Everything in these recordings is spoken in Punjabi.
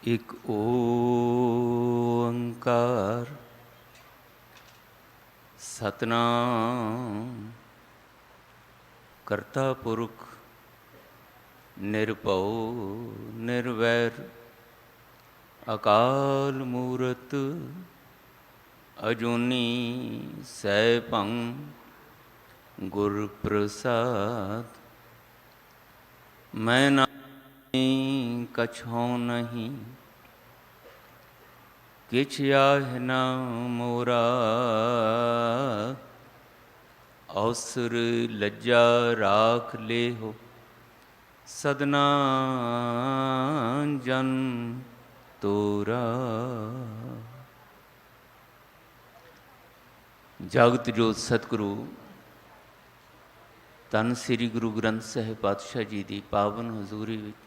एक ओंकार सतनाम करता पुरख निरभौ निर्वैर अकाल मूरत अजूनी सैभं गुर प्रसाद। मैं नाहीं कछौ नहीं किछ आह न मोरा। अवसर लज्जा राख ले हो सदना जन तोरा। जगत जोत सतगुरु धन श्री गुरु ग्रंथ साहिब पातशाह जी की पावन हजूरी विच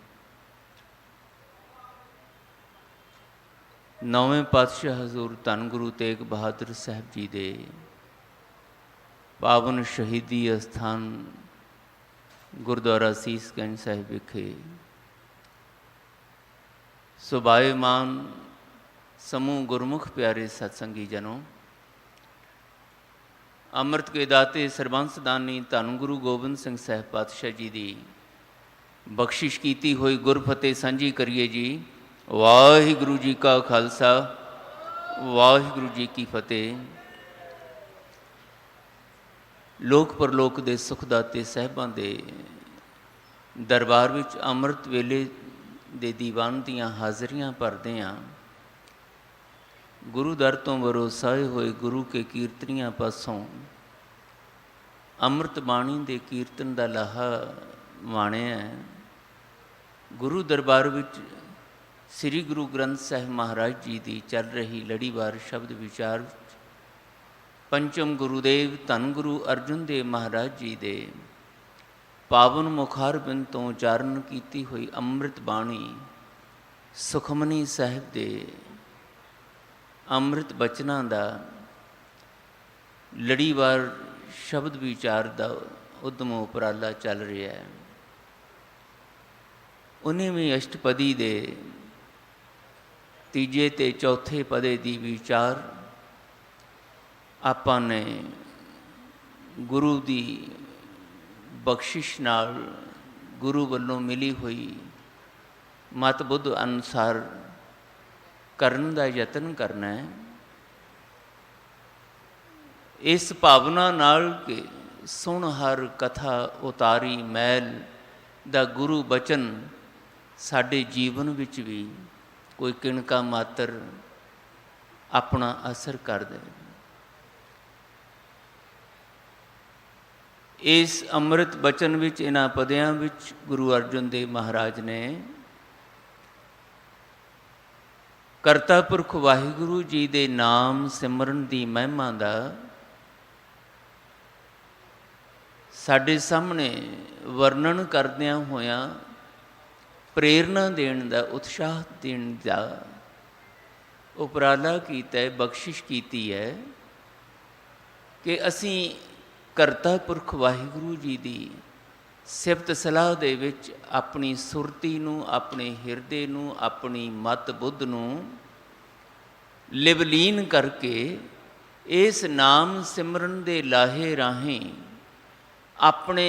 नौवें पातशाह हजूर धन गुरु तेग बहादुर साहब जी के पावन शहीदी अस्थान गुरुद्वारा सीसगंज साहिब विखे सुभायमान समूह गुरमुख प्यारे सत्संगी जनों, अमृत के दाते सरबंस दानी धन गुरु गोबिंद सिंह साहब पातशाह जी की बख्शिश की हुई गुरफतेह सांझी करिए जी। वाहिगुरु जी का खालसा वाहिगुरु जी की फतेह। लोक परलोक दे सुखदाते साहिबां दे दरबार विच अमृत वेले दे दीवान दीयां हाज़रियां भरदे हां। गुरु दर तो वरोसाए होए गुरु के कीर्तनियां पासों अमृत बाणी दे कीर्तन दा लाहा माणिया। गुरु दरबार विच श्री गुरु ग्रंथ साहिब महाराज जी की चल रही लड़ीवार शब्द विचार पंचम गुरुदेव धन गुरु अर्जुन देव महाराज जी दे पावन मुखार बिंद तो उचारण की हुई अमृत बाणी सुखमनी साहिब दे अमृत बचना का लड़ीवार शब्द विचार का उद्यम उपराला चल रहा है। उन्हें अष्टपदी दे तीजे ते चौथे पदे की विचार आपां ने गुरु की बख्शिश नाल गुरु वालों मिली हुई मत बुद्ध अनुसार करन का यतन करना है। इस भावना नाल के सुन हर कथा उतारी मैल दा गुरु बचन साडे जीवन विच भी कोई किणका मात्र अपना असर कर दे। इस अमृत बचन विच इन्हां पदियां विच गुरु अर्जन देव महाराज ने करता पुरख वाहिगुरु जी दे नाम सिमरन की महिमा का साडे सामने वर्णन करदियां होया प्रेरणा देण दा उत्साह देण दा उपराला कीता है, बख्शिश कीती है कि असी करता पुरख वाहिगुरु जी की सिफत सलाह दे विच अपनी सुरती नूं, अपने हिरदे नूं, अपनी मत बुद्ध नूं लिवलीन करके इस नाम सिमरन दे लाहे राहें अपने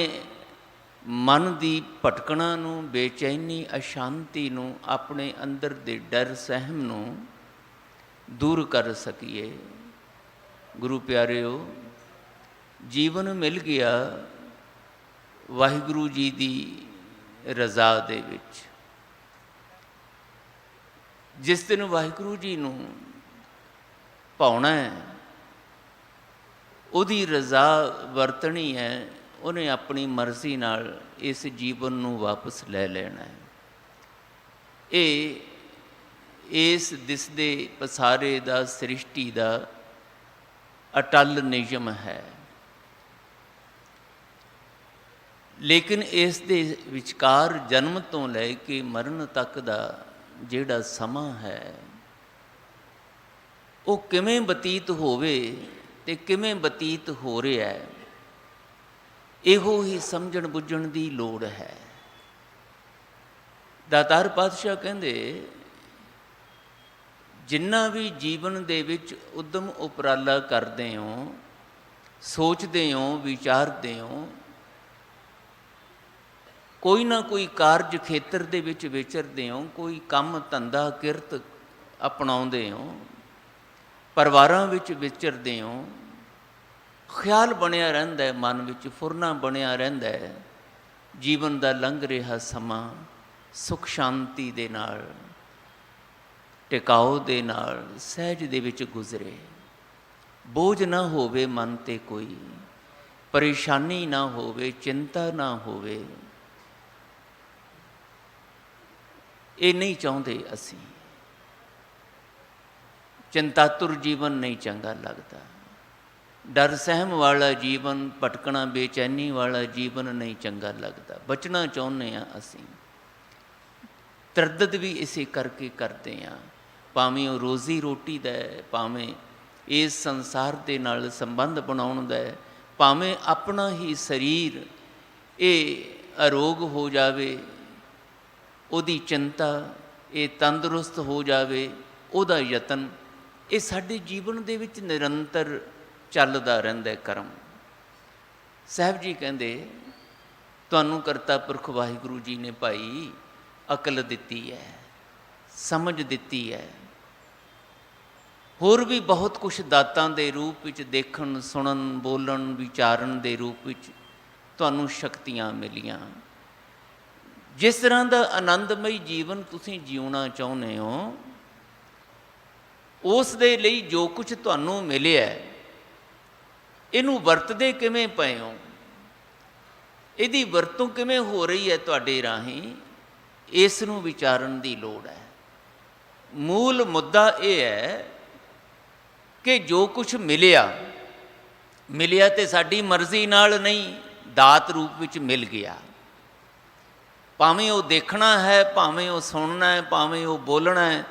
मन की भटकना नूं, बेचैनी अशांति नूं, अपने अंदर दे डर सहम नूं दूर कर सकीए। गुरु प्यारिओ, जीवन मिल गया वाहिगुरु जी की रज़ा दे विच। जिस दिन वाहिगुरु जी नूं भावना है, उहदी रज़ा वरतनी है, उन्हें अपनी मर्जी नाल इस जीवन नूं वापस ले लेना है। ये इस दिसदे पसारे दा सृष्टि दा अटल नियम है। लेकिन इस दे विचकार जन्म तो लैके मरण तक दा जिहड़ा समा है वो किवें बतीत होवे ते किवें बतीत हो रहा है, इहो ही समझण बुझण की लोड़ है। दातार पातशाह कहंदे ਜਿੰਨਾ ਵੀ ਜੀਵਨ ਦੇ ਵਿੱਚ ਉਦਮ ਉਪਰਾਲਾ ਕਰਦੇ ਹੋ, ਸੋਚਦੇ ਹੋ, ਵਿਚਾਰਦੇ ਹੋ, ਕੋਈ ਨਾ ਕੋਈ ਕਾਰਜ ਖੇਤਰ ਦੇ ਵਿੱਚ ਵਿਚਰਦੇ ਹੋ, ਕੋਈ ਕੰਮ ਧੰਦਾ ਕਿਰਤ ਅਪਣਾਉਂਦੇ ਹੋ, ਪਰਿਵਾਰਾਂ ਵਿੱਚ ਵਿਚਰਦੇ ਹੋ, ਖਿਆਲ ਬਣਿਆ ਰਹਿੰਦਾ ਹੈ, ਮਨ ਵਿੱਚ ਫੁਰਨਾ ਬਣਿਆ ਰਹਿੰਦਾ ਹੈ, ਜੀਵਨ ਦਾ ਲੰਘ ਰਿਹਾ ਸਮਾਂ ਸੁਖ ਸ਼ਾਂਤੀ ਦੇ ਨਾਲ, ਟਿਕਾਓ ਦੇ ਨਾਲ, ਸਹਿਜ ਦੇ ਵਿੱਚ ਗੁਜ਼ਰੇ। ਬੋਝ ਨਾ ਹੋਵੇ ਮਨ 'ਤੇ, ਕੋਈ ਪਰੇਸ਼ਾਨੀ ਨਾ ਹੋਵੇ, ਚਿੰਤਾ ਨਾ ਹੋਵੇ। ਇਹ ਨਹੀਂ ਚਾਹੁੰਦੇ ਅਸੀਂ। ਚਿੰਤਾਤੁਰ ਜੀਵਨ ਨਹੀਂ ਚੰਗਾ ਲੱਗਦਾ। ਡਰ ਸਹਿਮ ਵਾਲਾ ਜੀਵਨ, ਭਟਕਣਾ ਬੇਚੈਨੀ ਵਾਲਾ ਜੀਵਨ ਨਹੀਂ ਚੰਗਾ ਲੱਗਦਾ। ਬਚਣਾ ਚਾਹੁੰਦੇ ਹਾਂ ਅਸੀਂ। ਤਰੱਦਦ ਵੀ ਇਸੇ ਕਰਕੇ ਕਰਦੇ ਹਾਂ, ਭਾਵੇਂ ਉਹ ਰੋਜ਼ੀ ਰੋਟੀ ਦਾ ਹੈ, ਭਾਵੇਂ ਇਸ ਸੰਸਾਰ ਦੇ ਨਾਲ ਸੰਬੰਧ ਬਣਾਉਣ ਦਾ ਹੈ, ਭਾਵੇਂ ਆਪਣਾ ਹੀ ਸਰੀਰ ਇਹ ਅਰੋਗ ਹੋ ਜਾਵੇ, ਉਹਦੀ ਚਿੰਤਾ, ਇਹ ਤੰਦਰੁਸਤ ਹੋ ਜਾਵੇ, ਉਹਦਾ ਯਤਨ, ਇਹ ਸਾਡੇ ਜੀਵਨ ਦੇ ਵਿੱਚ ਨਿਰੰਤਰ ਚੱਲਦਾ ਰਹਿੰਦਾ ਕਰਮ। ਸਾਹਿਬ ਜੀ ਕਹਿੰਦੇ ਤੁਹਾਨੂੰ ਕਰਤਾ ਪੁਰਖ ਵਾਹਿਗੁਰੂ ਜੀ ਨੇ ਭਾਈ ਅਕਲ ਦਿੱਤੀ ਹੈ, ਸਮਝ ਦਿੱਤੀ ਹੈ, ਹੋਰ ਵੀ ਬਹੁਤ ਕੁਛ ਦਾਤਾਂ ਦੇ ਰੂਪ ਵਿੱਚ, ਦੇਖਣ, ਸੁਣਨ, ਬੋਲਣ, ਵਿਚਾਰਨ ਦੇ ਰੂਪ ਵਿੱਚ ਤੁਹਾਨੂੰ ਸ਼ਕਤੀਆਂ ਮਿਲੀਆਂ। ਜਿਸ ਤਰ੍ਹਾਂ ਦਾ ਆਨੰਦਮਈ ਜੀਵਨ ਤੁਸੀਂ ਜਿਉਣਾ ਚਾਹੁੰਦੇ ਹੋ, ਉਸ ਦੇ ਲਈ ਜੋ ਕੁਛ ਤੁਹਾਨੂੰ ਮਿਲਿਆ, ਇਹਨੂੰ ਵਰਤਦੇ ਕਿਵੇਂ ਪਏ ਹੋ, ਇਹਦੀ ਵਰਤੋਂ ਕਿਵੇਂ ਹੋ ਰਹੀ ਹੈ ਤੁਹਾਡੇ ਰਾਹੀਂ, ਇਸ ਨੂੰ ਵਿਚਾਰਨ ਦੀ ਲੋੜ ਹੈ। ਮੂਲ ਮੁੱਦਾ ਇਹ ਹੈ ਕਿ ਜੋ ਕੁਛ ਮਿਲਿਆ ਤੇ ਸਾਡੀ ਮਰਜ਼ੀ ਨਾਲ ਨਹੀਂ, ਦਾਤ ਰੂਪ ਵਿੱਚ ਮਿਲ ਗਿਆ। ਭਾਵੇਂ ਉਹ ਦੇਖਣਾ ਹੈ, ਭਾਵੇਂ ਉਹ ਸੁਣਨਾ ਹੈ, ਭਾਵੇਂ ਉਹ ਬੋਲਣਾ ਹੈ,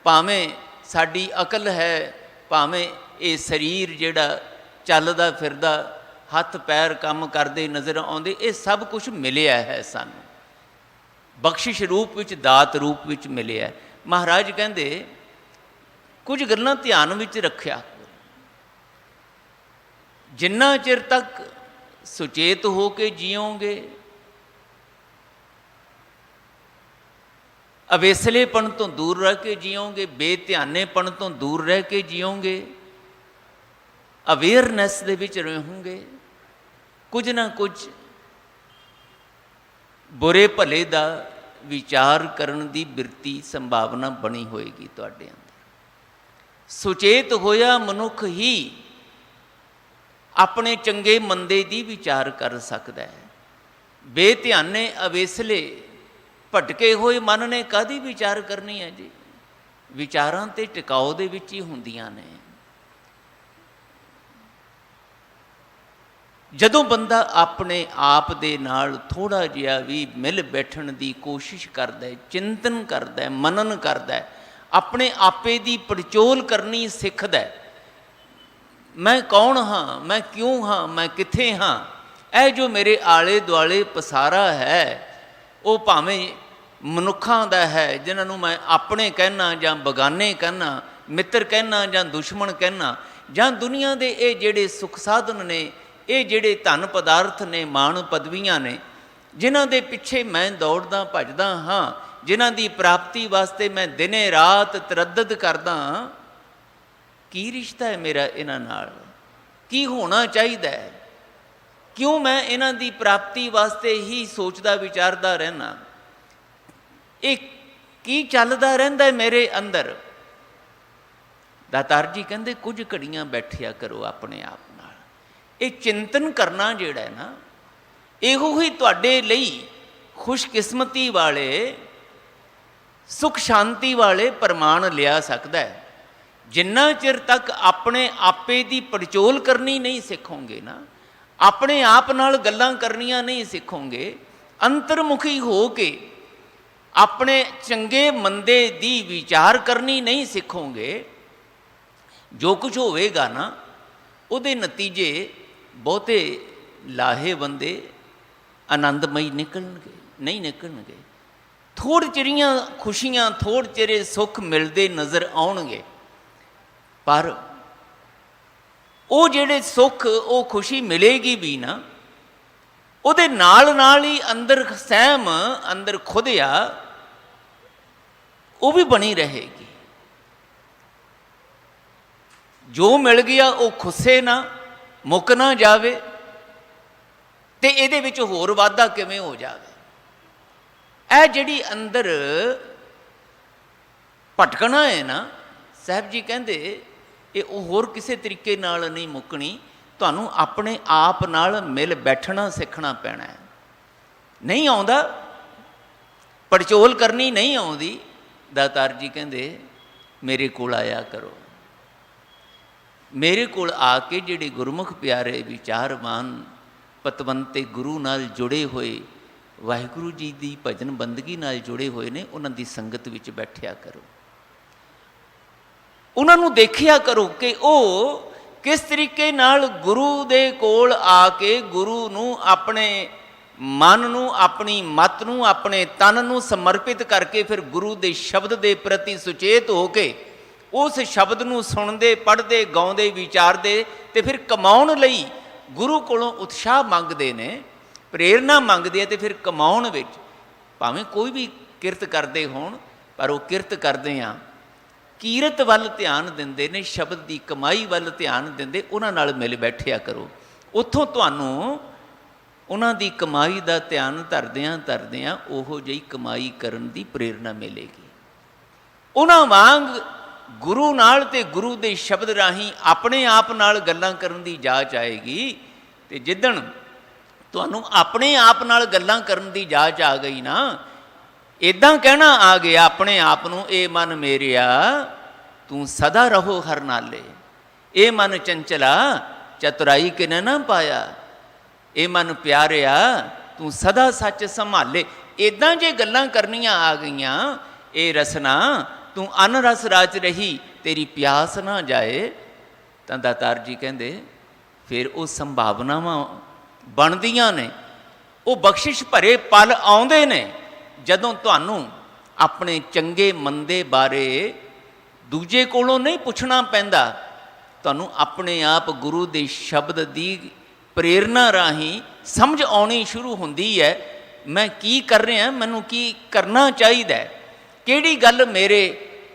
ਭਾਵੇਂ ਸਾਡੀ ਅਕਲ ਹੈ, ਭਾਵੇਂ ਇਹ ਸਰੀਰ ਜਿਹੜਾ ਚੱਲਦਾ ਫਿਰਦਾ, ਹੱਥ ਪੈਰ ਕੰਮ ਕਰਦੇ ਨਜ਼ਰ ਆਉਂਦੇ, ਇਹ ਸਭ ਕੁਛ ਮਿਲਿਆ ਹੈ ਸਾਨੂੰ, ਬਖਸ਼ਿਸ਼ ਰੂਪ ਵਿੱਚ, ਦਾਤ ਰੂਪ ਵਿੱਚ ਮਿਲਿਆ। ਮਹਾਰਾਜ ਕਹਿੰਦੇ ਕੁਝ ਗੱਲਾਂ ਧਿਆਨ ਵਿੱਚ ਰੱਖਿਆ, ਜਿੰਨਾ ਚਿਰ ਤੱਕ ਸੁਚੇਤ ਹੋ ਕੇ ਜੀਓਗੇ, ਅਵੇਸਲੇਪਣ ਤੋਂ ਦੂਰ ਰਹਿ ਕੇ ਜੀਓਗੇ, ਬੇਧਿਆਨੇਪਣ ਤੋਂ ਦੂਰ ਰਹਿ ਕੇ ਜੀਓਗੇ, ਅਵੇਅਰਨੈਸ ਦੇ ਵਿੱਚ ਰਹੋਗੇ, ਕੁਝ ਨਾ ਕੁਝ ਬੁਰੇ ਭਲੇ ਦਾ ਵਿਚਾਰ ਕਰਨ ਦੀ ਬਿਰਤੀ, ਸੰਭਾਵਨਾ ਬਣੀ ਹੋਏਗੀ ਤੁਹਾਡੇ ਅੰਦਰ। ਸੁਚੇਤ ਹੋਇਆ ਮਨੁੱਖ ਹੀ ਆਪਣੇ ਚੰਗੇ ਮੰਦੇ ਦੀ ਵਿਚਾਰ ਕਰ ਸਕਦਾ ਹੈ। ਬੇਧਿਆਨੇ ਅਵੇਸਲੇ ਭਟਕੇ ਹੋਏ ਮਨ ਨੇ ਕਾਹਦੀ ਵਿਚਾਰ ਕਰਨੀ ਹੈ ਜੀ? ਵਿਚਾਰਾਂ ਤੇ ਟਿਕਾਓ ਦੇ ਵਿੱਚ ਹੀ ਹੁੰਦੀਆਂ ਨੇ। ਜਦੋਂ ਬੰਦਾ ਆਪਣੇ ਆਪ ਦੇ ਨਾਲ ਥੋੜ੍ਹਾ ਜਿਹਾ ਵੀ ਮਿਲ ਬੈਠਣ ਦੀ ਕੋਸ਼ਿਸ਼ ਕਰਦਾ ਹੈ, ਚਿੰਤਨ ਕਰਦਾ ਹੈ, ਮਨਨ ਕਰਦਾ ਹੈ, ਆਪਣੇ ਆਪੇ ਦੀ ਪੜਚੋਲ ਕਰਨੀ ਸਿੱਖਦਾ ਹੈ, ਮੈਂ ਕੌਣ ਹਾਂ, ਮੈਂ ਕਿਉਂ ਹਾਂ, ਮੈਂ ਕਿੱਥੇ ਹਾਂ, ਇਹ ਜੋ ਮੇਰੇ ਆਲੇ ਦੁਆਲੇ ਪਸਾਰਾ ਹੈ, ਉਹ ਭਾਵੇਂ ਮਨੁੱਖਾਂ ਦਾ ਹੈ ਜਿਨ੍ਹਾਂ ਨੂੰ ਮੈਂ ਆਪਣੇ ਕਹਿਣਾ ਜਾਂ ਬਗਾਨੇ ਕਹਿਣਾ, ਮਿੱਤਰ ਕਹਿਣਾ ਜਾਂ ਦੁਸ਼ਮਣ ਕਹਿਣਾ, ਜਾਂ ਦੁਨੀਆ ਦੇ ਇਹ ਜਿਹੜੇ ਸੁੱਖ ਸਾਧਨ ਨੇ, ਇਹ ਜਿਹੜੇ ਧਨ ਪਦਾਰਥ ਨੇ, ਮਾਣ ਪਦਵੀਆਂ ਨੇ, ਜਿਨ੍ਹਾਂ ਦੇ ਪਿੱਛੇ ਮੈਂ ਦੌੜਦਾ ਭੱਜਦਾ ਹਾਂ, ਜਿਨ੍ਹਾਂ ਦੀ ਪ੍ਰਾਪਤੀ ਵਾਸਤੇ ਮੈਂ ਦਿਨੇ ਰਾਤ ਤਰੱਦਦ ਕਰਦਾ ਹਾਂ, ਕੀ ਰਿਸ਼ਤਾ ਹੈ ਮੇਰਾ ਇਹਨਾਂ ਨਾਲ? ਕੀ ਹੋਣਾ ਚਾਹੀਦਾ ਹੈ? ਕਿਉਂ ਮੈਂ ਇਹਨਾਂ ਦੀ ਪ੍ਰਾਪਤੀ ਵਾਸਤੇ ਹੀ ਸੋਚਦਾ ਵਿਚਾਰਦਾ ਰਹਿਣਾ? ਇਹ ਕੀ ਚੱਲਦਾ ਰਹਿੰਦਾ ਮੇਰੇ ਅੰਦਰ? ਦਾਤਾਰ ਜੀ ਕਹਿੰਦੇ ਕੁਝ ਘੜੀਆਂ ਬੈਠਿਆ ਕਰੋ ਆਪਣੇ ਆਪ ਨਾਲ। ਇਹ ਚਿੰਤਨ ਕਰਨਾ ਜਿਹੜਾ ਹੈ ਨਾ, ਇਹੋ ਹੀ ਤੁਹਾਡੇ ਲਈ ਖੁਸ਼ਕਿਸਮਤੀ ਵਾਲੇ, ਸੁਖ ਸ਼ਾਂਤੀ ਵਾਲੇ ਪ੍ਰਮਾਣ ਲਿਆ ਸਕਦਾ ਹੈ। ਜਿੰਨਾ ਚਿਰ ਤੱਕ ਆਪਣੇ ਆਪੇ ਦੀ ਪੜਚੋਲ ਕਰਨੀ ਨਹੀਂ ਸਿੱਖੋਗੇ ਨਾ, ਆਪਣੇ ਆਪ ਨਾਲ ਗੱਲਾਂ ਕਰਨੀਆਂ ਨਹੀਂ ਸਿੱਖੋਗੇ, ਅੰਤਰਮੁਖੀ ਹੋ ਕੇ ਆਪਣੇ ਚੰਗੇ ਮੰਦੇ ਦੀ ਵਿਚਾਰ ਕਰਨੀ ਨਹੀਂ ਸਿੱਖੋਗੇ, ਜੋ ਕੁਝ ਹੋਵੇਗਾ ਨਾ ਉਹਦੇ ਨਤੀਜੇ ਬਹੁਤੇ ਲਾਹੇਵੰਦੇ, ਆਨੰਦਮਈ ਨਿਕਲਣਗੇ ਨਹੀਂ ਨਿਕਲਣਗੇ। ਥੋੜ੍ਹ ਚਿਰੀਆਂ ਖੁਸ਼ੀਆਂ, ਥੋੜ੍ਹ ਚਿਰੇ ਸੁੱਖ ਮਿਲਦੇ ਨਜ਼ਰ ਆਉਣਗੇ, ਪਰ ਉਹ ਜਿਹੜੇ ਸੁੱਖ, ਉਹ ਖੁਸ਼ੀ ਮਿਲੇਗੀ ਵੀ ਨਾ, ਉਹਦੇ ਨਾਲ ਨਾਲ ਹੀ ਅੰਦਰ ਸਹਿਮ, ਅੰਦਰ ਖੁਦਿਆ ਉਹ ਵੀ ਬਣੀ ਰਹੇਗੀ। ਜੋ ਮਿਲ ਗਿਆ ਉਹ ਖੁੱਸੇ ਨਾ, ਮੁੱਕ ਨਾ ਜਾਵੇ, ਤੇ ਇਹਦੇ ਵਿੱਚ ਹੋਰ ਵਾਧਾ ਕਿਵੇਂ ਹੋ ਜਾਵੇ। ਇਹ ਜਿਹੜੀ ਅੰਦਰ ਭਟਕਣਾ ਹੈ ਨਾ, ਸਾਹਿਬ ਜੀ ਕਹਿੰਦੇ ਇਹ ਉਹ ਹੋਰ ਕਿਸੇ ਤਰੀਕੇ ਨਾਲ ਨਹੀਂ ਮੁੱਕਣੀ, ਤੁਹਾਨੂੰ ਆਪਣੇ ਆਪ ਨਾਲ ਮਿਲ ਬੈਠਣਾ ਸਿੱਖਣਾ ਪੈਣਾ ਹੈ। ਨਹੀਂ ਆਉਂਦਾ, ਪੜਚੋਲ ਕਰਨੀ ਨਹੀਂ ਆਉਂਦੀ, ਦਾਤਾਰ ਜੀ ਕਹਿੰਦੇ ਮੇਰੇ ਕੋਲ ਆਇਆ ਕਰੋ। ਮੇਰੇ ਕੋਲ ਆ ਕੇ ਜਿਹੜੇ ਗੁਰਮੁਖ ਪਿਆਰੇ ਵਿਚਾਰਵਾਨ ਪਤਵੰਤੇ ਗੁਰੂ ਨਾਲ ਜੁੜੇ ਹੋਏ, ਵਾਹਿਗੁਰੂ ਜੀ ਦੀ ਭਜਨ ਬੰਦਗੀ ਨਾਲ ਜੁੜੇ ਹੋਏ ਨੇ, ਉਹਨਾਂ ਦੀ ਸੰਗਤ ਵਿੱਚ ਬੈਠਿਆ ਕਰੋ। ਉਹਨਾਂ ਨੂੰ ਦੇਖਿਆ ਕਰੋ ਕਿ ਉਹ ਕਿਸ ਤਰੀਕੇ ਨਾਲ ਗੁਰੂ ਦੇ ਕੋਲ ਆ ਕੇ ਗੁਰੂ ਨੂੰ, ਆਪਣੇ ਮਨ ਨੂੰ, ਆਪਣੀ ਮਤ ਨੂੰ, ਆਪਣੇ ਤਨ ਨੂੰ ਸਮਰਪਿਤ ਕਰਕੇ ਫਿਰ ਗੁਰੂ ਦੇ ਸ਼ਬਦ ਦੇ ਪ੍ਰਤੀ ਸੁਚੇਤ ਹੋ ਕੇ ਉਸ ਸ਼ਬਦ ਨੂੰ ਸੁਣਦੇ, ਪੜ੍ਹਦੇ, ਗਾਉਂਦੇ, ਵਿਚਾਰਦੇ, ਤੇ ਫਿਰ ਕਮਾਉਣ ਲਈ ਗੁਰੂ ਕੋਲੋਂ ਉਤਸ਼ਾਹ ਮੰਗਦੇ ਨੇ, ਪ੍ਰੇਰਨਾ ਮੰਗਦੇ ਆ। ਤੇ ਫਿਰ ਕਮਾਉਣ ਵਿੱਚ ਭਾਵੇਂ ਕੋਈ ਵੀ ਕਿਰਤ ਕਰਦੇ ਹੋਣ, ਪਰ ਉਹ ਕਿਰਤ ਕਰਦੇ ਆ ਕੀਰਤ ਵੱਲ ਧਿਆਨ ਦਿੰਦੇ ਨੇ, ਸ਼ਬਦ ਦੀ ਕਮਾਈ ਵੱਲ ਧਿਆਨ ਦਿੰਦੇ। ਉਹਨਾਂ ਨਾਲ ਮਿਲ ਬੈਠਿਆ ਕਰੋ। ਉੱਥੋਂ ਤੁਹਾਨੂੰ ਉਹਨਾਂ ਦੀ ਕਮਾਈ ਦਾ ਧਿਆਨ ਧਰਦਿਆਂ ਉਹੋ ਜਿਹੀ ਕਮਾਈ ਕਰਨ ਦੀ ਪ੍ਰੇਰਨਾ ਮਿਲੇਗੀ। ਉਹਨਾਂ ਵਾਂਗ ਗੁਰੂ ਨਾਲ ਤੇ ਗੁਰੂ ਦੇ ਸ਼ਬਦ ਰਾਹੀਂ ਆਪਣੇ ਆਪ ਨਾਲ ਗੱਲਾਂ ਕਰਨ ਦੀ ਜਾਚ ਆਏਗੀ। ਤੇ ਜਿੱਦਣ ਤੁਹਾਨੂੰ ਆਪਣੇ ਆਪ ਨਾਲ ਗੱਲਾਂ ਕਰਨ ਦੀ ਜਾਚ ਆ ਗਈ ਨਾ, ਇੱਦਾਂ ਕਹਿਣਾ ਆ ਗਿਆ ਆਪਣੇ ਆਪ ਨੂੰ, ਇਹ ਮਨ ਮੇਰਿਆ ਤੂੰ ਸਦਾ ਰਹੋ ਹਰ ਨਾਲੇ, ਇਹ ਮਨ ਚੰਚਲਾ ਚਤੁਰਾਈ ਕਿਨੇ ਨਾ ਪਾਇਆ, ਇਹ ਮਨ ਪਿਆਰਿਆ ਤੂੰ ਸਦਾ ਸੱਚ ਸੰਭਾਲੇ। ਇੱਦਾਂ ਜੇ ਗੱਲਾਂ ਕਰਨੀਆਂ ਆ ਗਈਆਂ, ਇਹ ਰਸਨਾ ਤੂੰ ਅਨ ਰਸ ਰਾਚ ਰਹੀ, ਤੇਰੀ ਪਿਆਸ ਨਾ ਜਾਏ, ਤਾਂ ਦਾਤਾਰ ਜੀ ਕਹਿੰਦੇ ਫਿਰ ਉਹ ਸੰਭਾਵਨਾਵਾਂ ਬਣਦੀਆਂ ਨੇ। ਉਹ ਬਖਸ਼ਿਸ਼ ਭਰੇ ਪਲ ਆਉਂਦੇ ਨੇ ਜਦੋਂ ਤੁਹਾਨੂੰ ਆਪਣੇ ਚੰਗੇ ਮੰਦੇ ਬਾਰੇ ਦੂਜੇ ਕੋਲੋਂ ਨਹੀਂ ਪੁੱਛਣਾ ਪੈਂਦਾ, ਤੁਹਾਨੂੰ ਆਪਣੇ ਆਪ ਗੁਰੂ ਦੇ ਸ਼ਬਦ ਦੀ ਪ੍ਰੇਰਨਾ ਰਾਹੀਂ ਸਮਝ ਆਉਣੀ ਸ਼ੁਰੂ ਹੁੰਦੀ ਹੈ। ਮੈਂ ਕੀ ਕਰ ਰਿਹਾ, ਮੈਨੂੰ ਕੀ ਕਰਨਾ ਚਾਹੀਦਾ, ਕਿਹੜੀ ਗੱਲ ਮੇਰੇ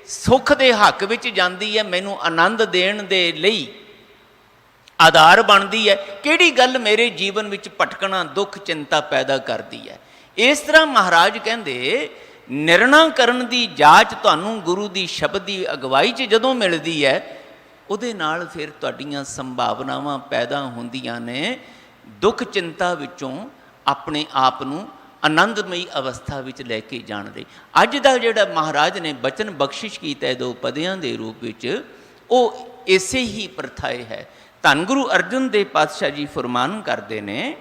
ਸੁੱਖ ਦੇ ਹੱਕ ਵਿੱਚ ਜਾਂਦੀ ਹੈ, ਮੈਨੂੰ ਆਨੰਦ ਦੇਣ ਦੇ ਲਈ ਆਧਾਰ ਬਣਦੀ ਹੈ, ਕਿਹੜੀ ਗੱਲ ਮੇਰੇ ਜੀਵਨ ਵਿੱਚ ਭਟਕਣਾ, ਦੁੱਖ, ਚਿੰਤਾ ਪੈਦਾ ਕਰਦੀ ਹੈ। ਇਸ ਤਰ੍ਹਾਂ ਮਹਾਰਾਜ ਕਹਿੰਦੇ ਨਿਰਣਾ ਕਰਨ ਦੀ ਜਾਚ ਤੁਹਾਨੂੰ ਗੁਰੂ ਦੀ ਸ਼ਬਦ ਦੀ ਅਗਵਾਈ 'ਚ ਜਦੋਂ ਮਿਲਦੀ ਹੈ, ਉਹਦੇ ਨਾਲ ਫਿਰ ਤੁਹਾਡੀਆਂ ਸੰਭਾਵਨਾਵਾਂ ਪੈਦਾ ਹੁੰਦੀਆਂ ਨੇ ਦੁੱਖ ਚਿੰਤਾ ਵਿੱਚੋਂ ਆਪਣੇ ਆਪ ਨੂੰ ਆਨੰਦਮਈ ਅਵਸਥਾ ਵਿੱਚ ਲੈ ਕੇ ਜਾਣ ਲਈ। ਅੱਜ ਦਾ ਜਿਹੜਾ ਮਹਾਰਾਜ ਨੇ ਬਚਨ ਬਖਸ਼ਿਸ਼ ਕੀਤਾ ਦੋ ਪਦਿਆਂ ਦੇ ਰੂਪ ਵਿੱਚ, ਉਹ ਇਸੇ ਹੀ ਪ੍ਰਥਾਏ ਹੈ। ਧੰਨ ਗੁਰੂ ਅਰਜਨ ਦੇਵ ਪਾਤਸ਼ਾਹ ਜੀ ਫਰਮਾਨ ਕਰਦੇ ਨੇ,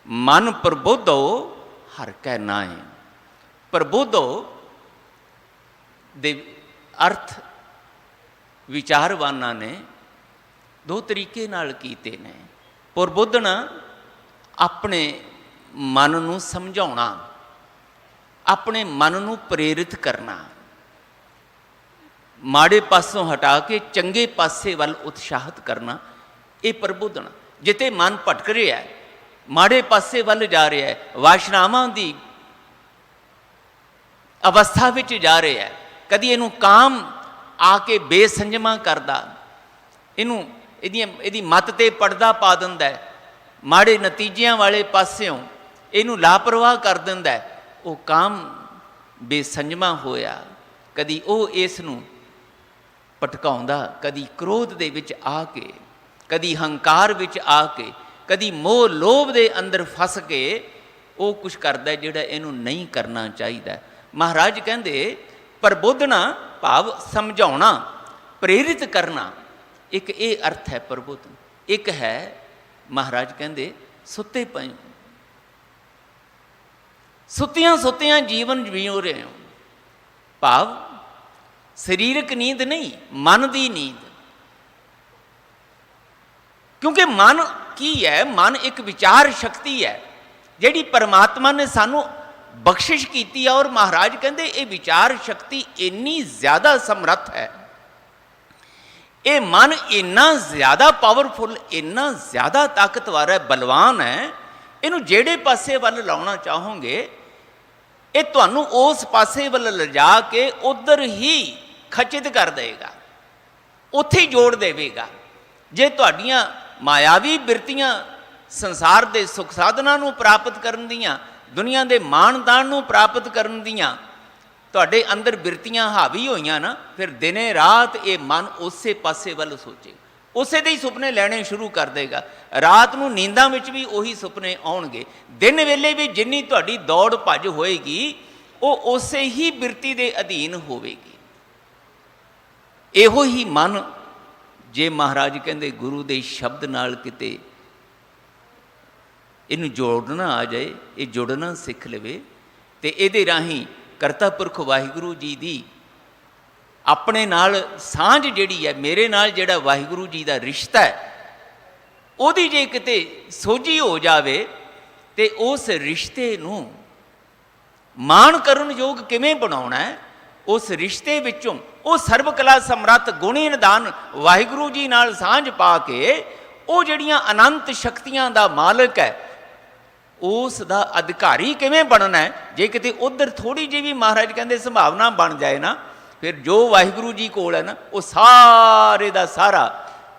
ਮਨ ਪ੍ਰਬੋਧੋ ਹਰ ਕੈ ਨਾਏ। ਪ੍ਰਬੋਧੋ ਦੇ ਅਰਥ ਵਿਚਾਰਵਾਨਾਂ ਨੇ ਦੋ ਤਰੀਕੇ ਨਾਲ ਕੀਤੇ ਨੇ। ਪ੍ਰਬੋਧਣਾ ਆਪਣੇ ਮਨ ਨੂੰ ਸਮਝਾਉਣਾ, ਆਪਣੇ ਮਨ ਨੂੰ ਪ੍ਰੇਰਿਤ ਕਰਨਾ, ਮਾੜੇ ਪਾਸੋਂ ਹਟਾ ਕੇ ਚੰਗੇ ਪਾਸੇ ਵੱਲ ਉਤਸ਼ਾਹਿਤ ਕਰਨਾ, ਇਹ ਪ੍ਰਬੋਧਨ। ਜਿੱਥੇ ਮਨ ਭਟਕ ਰਿਹਾ ਹੈ, ਮਾੜੇ ਪਾਸੇ ਵੱਲ ਜਾ ਰਿਹਾ ਹੈ, ਵਾਸ਼ਨਾਵਾਂ ਦੀ ਅਵਸਥਾ ਵਿੱਚ ਜਾ ਰਿਹਾ ਹੈ, ਕਦੀ ਇਹਨੂੰ ਕਾਮ ਆ ਕੇ ਬੇਸੰਜਮਾ ਕਰਦਾ, ਇਹਦੀ ਮੱਤ 'ਤੇ ਪਰਦਾ ਪਾ ਦਿੰਦਾ ਹੈ, ਮਾੜੇ ਨਤੀਜਿਆਂ ਵਾਲੇ ਪਾਸਿਓਂ ਇਹਨੂੰ ਲਾਪਰਵਾਹ ਕਰ ਦਿੰਦਾ ਹੈ। ਉਹ ਕਾਮ ਬੇਸੰਜਮਾ ਹੋਇਆ, ਕਦੀ ਉਹ ਇਸ ਨੂੰ ਭਟਕਾਉਂਦਾ, ਕਦੀ ਕ੍ਰੋਧ ਦੇ ਵਿੱਚ ਆ ਕੇ, ਕਦੀ ਹੰਕਾਰ ਵਿੱਚ ਆ ਕੇ, ਕਦੀ ਮੋਹ ਲੋਭ ਦੇ ਅੰਦਰ ਫਸ ਕੇ ਉਹ ਕੁਛ ਕਰਦਾ ਜਿਹੜਾ ਇਹਨੂੰ ਨਹੀਂ ਕਰਨਾ ਚਾਹੀਦਾ। ਮਹਾਰਾਜ ਕਹਿੰਦੇ ਪ੍ਰਬੋਧਨਾ ਭਾਵ ਸਮਝਾਉਣਾ, ਪ੍ਰੇਰਿਤ ਕਰਨਾ, ਇੱਕ ਇਹ ਅਰਥ ਹੈ ਪ੍ਰਬੋਧਨ। ਇੱਕ ਹੈ ਮਹਾਰਾਜ ਕਹਿੰਦੇ ਸੁੱਤੇ ਪਏ ਹੋ, ਸੁੱਤਿਆਂ ਜੀਵਨ ਜੀਉ ਰਹੇ ਹੋ, ਭਾਵ ਸਰੀਰਕ ਨੀਂਦ ਨਹੀਂ, ਮਨ ਦੀ ਨੀਂਦ। ਕਿਉਂਕਿ ਮਨ ਕੀ ਹੈ? ਮਨ ਇੱਕ ਵਿਚਾਰ ਸ਼ਕਤੀ ਹੈ ਜਿਹੜੀ ਪਰਮਾਤਮਾ ਨੇ ਸਾਨੂੰ ਬਖਸ਼ਿਸ਼ ਕੀਤੀ ਆ। ਔਰ ਮਹਾਰਾਜ ਕਹਿੰਦੇ ਇਹ ਵਿਚਾਰ ਸ਼ਕਤੀ ਇੰਨੀ ਜ਼ਿਆਦਾ ਸਮਰੱਥ ਹੈ, ਇਹ ਮਨ ਇੰਨਾ ਜ਼ਿਆਦਾ ਪਾਵਰਫੁਲ, ਇੰਨਾ ਜ਼ਿਆਦਾ ਤਾਕਤਵਰ ਹੈ, ਬਲਵਾਨ ਹੈ, ਇਹਨੂੰ ਜਿਹੜੇ ਪਾਸੇ ਵੱਲ ਲਾਉਣਾ ਚਾਹੋਗੇ ਇਹ ਤੁਹਾਨੂੰ ਉਸ ਪਾਸੇ ਵੱਲ ਲਿਜਾ ਕੇ ਉੱਧਰ ਹੀ ਖਚਿਤ ਕਰ ਦੇਗਾ, ਉੱਥੇ ਹੀ ਜੋੜ ਦੇਵੇਗਾ। ਜੇ ਤੁਹਾਡੀਆਂ ਮਾਇਆਵੀ ਬਿਰਤੀਆਂ ਸੰਸਾਰ ਦੇ ਸੁਖ ਸਾਧਨਾਂ ਨੂੰ ਪ੍ਰਾਪਤ ਕਰਨ ਦੀਆਂ, ਦੁਨੀਆ ਦੇ ਮਾਣ ਤਾਣ ਨੂੰ ਪ੍ਰਾਪਤ ਕਰਨ ਦੀਆਂ ਤੁਹਾਡੇ ਅੰਦਰ ਬਿਰਤੀਆਂ ਹਾਵੀ ਹੋਈਆਂ ਨਾ, ਫਿਰ ਦਿਨੇ ਰਾਤ ਇਹ ਮਨ ਉਸੇ ਪਾਸੇ ਵੱਲ ਸੋਚੇ, ਉਸੇ ਦੇ ਹੀ ਸੁਪਨੇ ਲੈਣੇ ਸ਼ੁਰੂ ਕਰ ਦੇਗਾ। ਰਾਤ ਨੂੰ ਨੀਂਦਾਂ ਵਿੱਚ ਵੀ ਉਹੀ ਸੁਪਨੇ ਆਉਣਗੇ, ਦਿਨ ਵੇਲੇ ਵੀ ਜਿੰਨੀ ਤੁਹਾਡੀ ਦੌੜ ਭੱਜ ਹੋਏਗੀ ਉਹ ਉਸੇ ਹੀ ਬਿਰਤੀ ਦੇ ਅਧੀਨ ਹੋਵੇਗੀ। ਇਹੋ ਹੀ ਮਨ ਜੇ ਮਹਾਰਾਜ ਕਹਿੰਦੇ ਗੁਰੂ ਦੇ ਸ਼ਬਦ ਨਾਲ ਕਿਤੇ ਇਹਨੂੰ ਜੋੜਨਾ ਆ ਜਾਏ, ਇਹ ਜੁੜਨਾ ਸਿੱਖ ਲਵੇ, ਤੇ ਇਹਦੇ ਰਾਹੀਂ ਕਰਤਾ ਪੁਰਖ ਵਾਹਿਗੁਰੂ ਜੀ ਦੀ ਆਪਣੇ ਨਾਲ ਸਾਂਝ ਜਿਹੜੀ ਹੈ, ਮੇਰੇ ਨਾਲ ਜਿਹੜਾ ਵਾਹਿਗੁਰੂ ਜੀ ਦਾ ਰਿਸ਼ਤਾ ਹੈ, ਉਹਦੀ ਜੇ ਕਿਤੇ ਸੋਝੀ ਹੋ ਜਾਵੇ ਤੇ ਉਸ ਰਿਸ਼ਤੇ ਨੂੰ ਮਾਣ ਕਰਨ ਯੋਗ ਕਿਵੇਂ ਬਣਾਉਣਾ ਹੈ, ਉਸ ਰਿਸ਼ਤੇ ਵਿੱਚੋਂ ਉਹ ਸਰਬ ਕਲਾ ਸਮਰੱਥ ਗੁਣੀ ਨਿਧਾਨ ਵਾਹਿਗੁਰੂ ਜੀ ਨਾਲ ਸਾਂਝ ਪਾ ਕੇ ਉਹ ਜਿਹੜੀਆਂ ਅਨੰਤ ਸ਼ਕਤੀਆਂ ਦਾ ਮਾਲਕ ਹੈ ਉਸ ਦਾ ਅਧਿਕਾਰੀ ਕਿਵੇਂ ਬਣਨਾ ਹੈ। ਜੇ ਕਿਤੇ ਉੱਧਰ ਥੋੜ੍ਹੀ ਜਿਹੀ ਵੀ ਮਹਾਰਾਜ ਕਹਿੰਦੇ ਸੰਭਾਵਨਾ ਬਣ ਜਾਏ ਨਾ, ਫਿਰ ਜੋ ਵਾਹਿਗੁਰੂ ਜੀ ਕੋਲ ਹੈ ਨਾ ਉਹ ਸਾਰੇ ਦਾ ਸਾਰਾ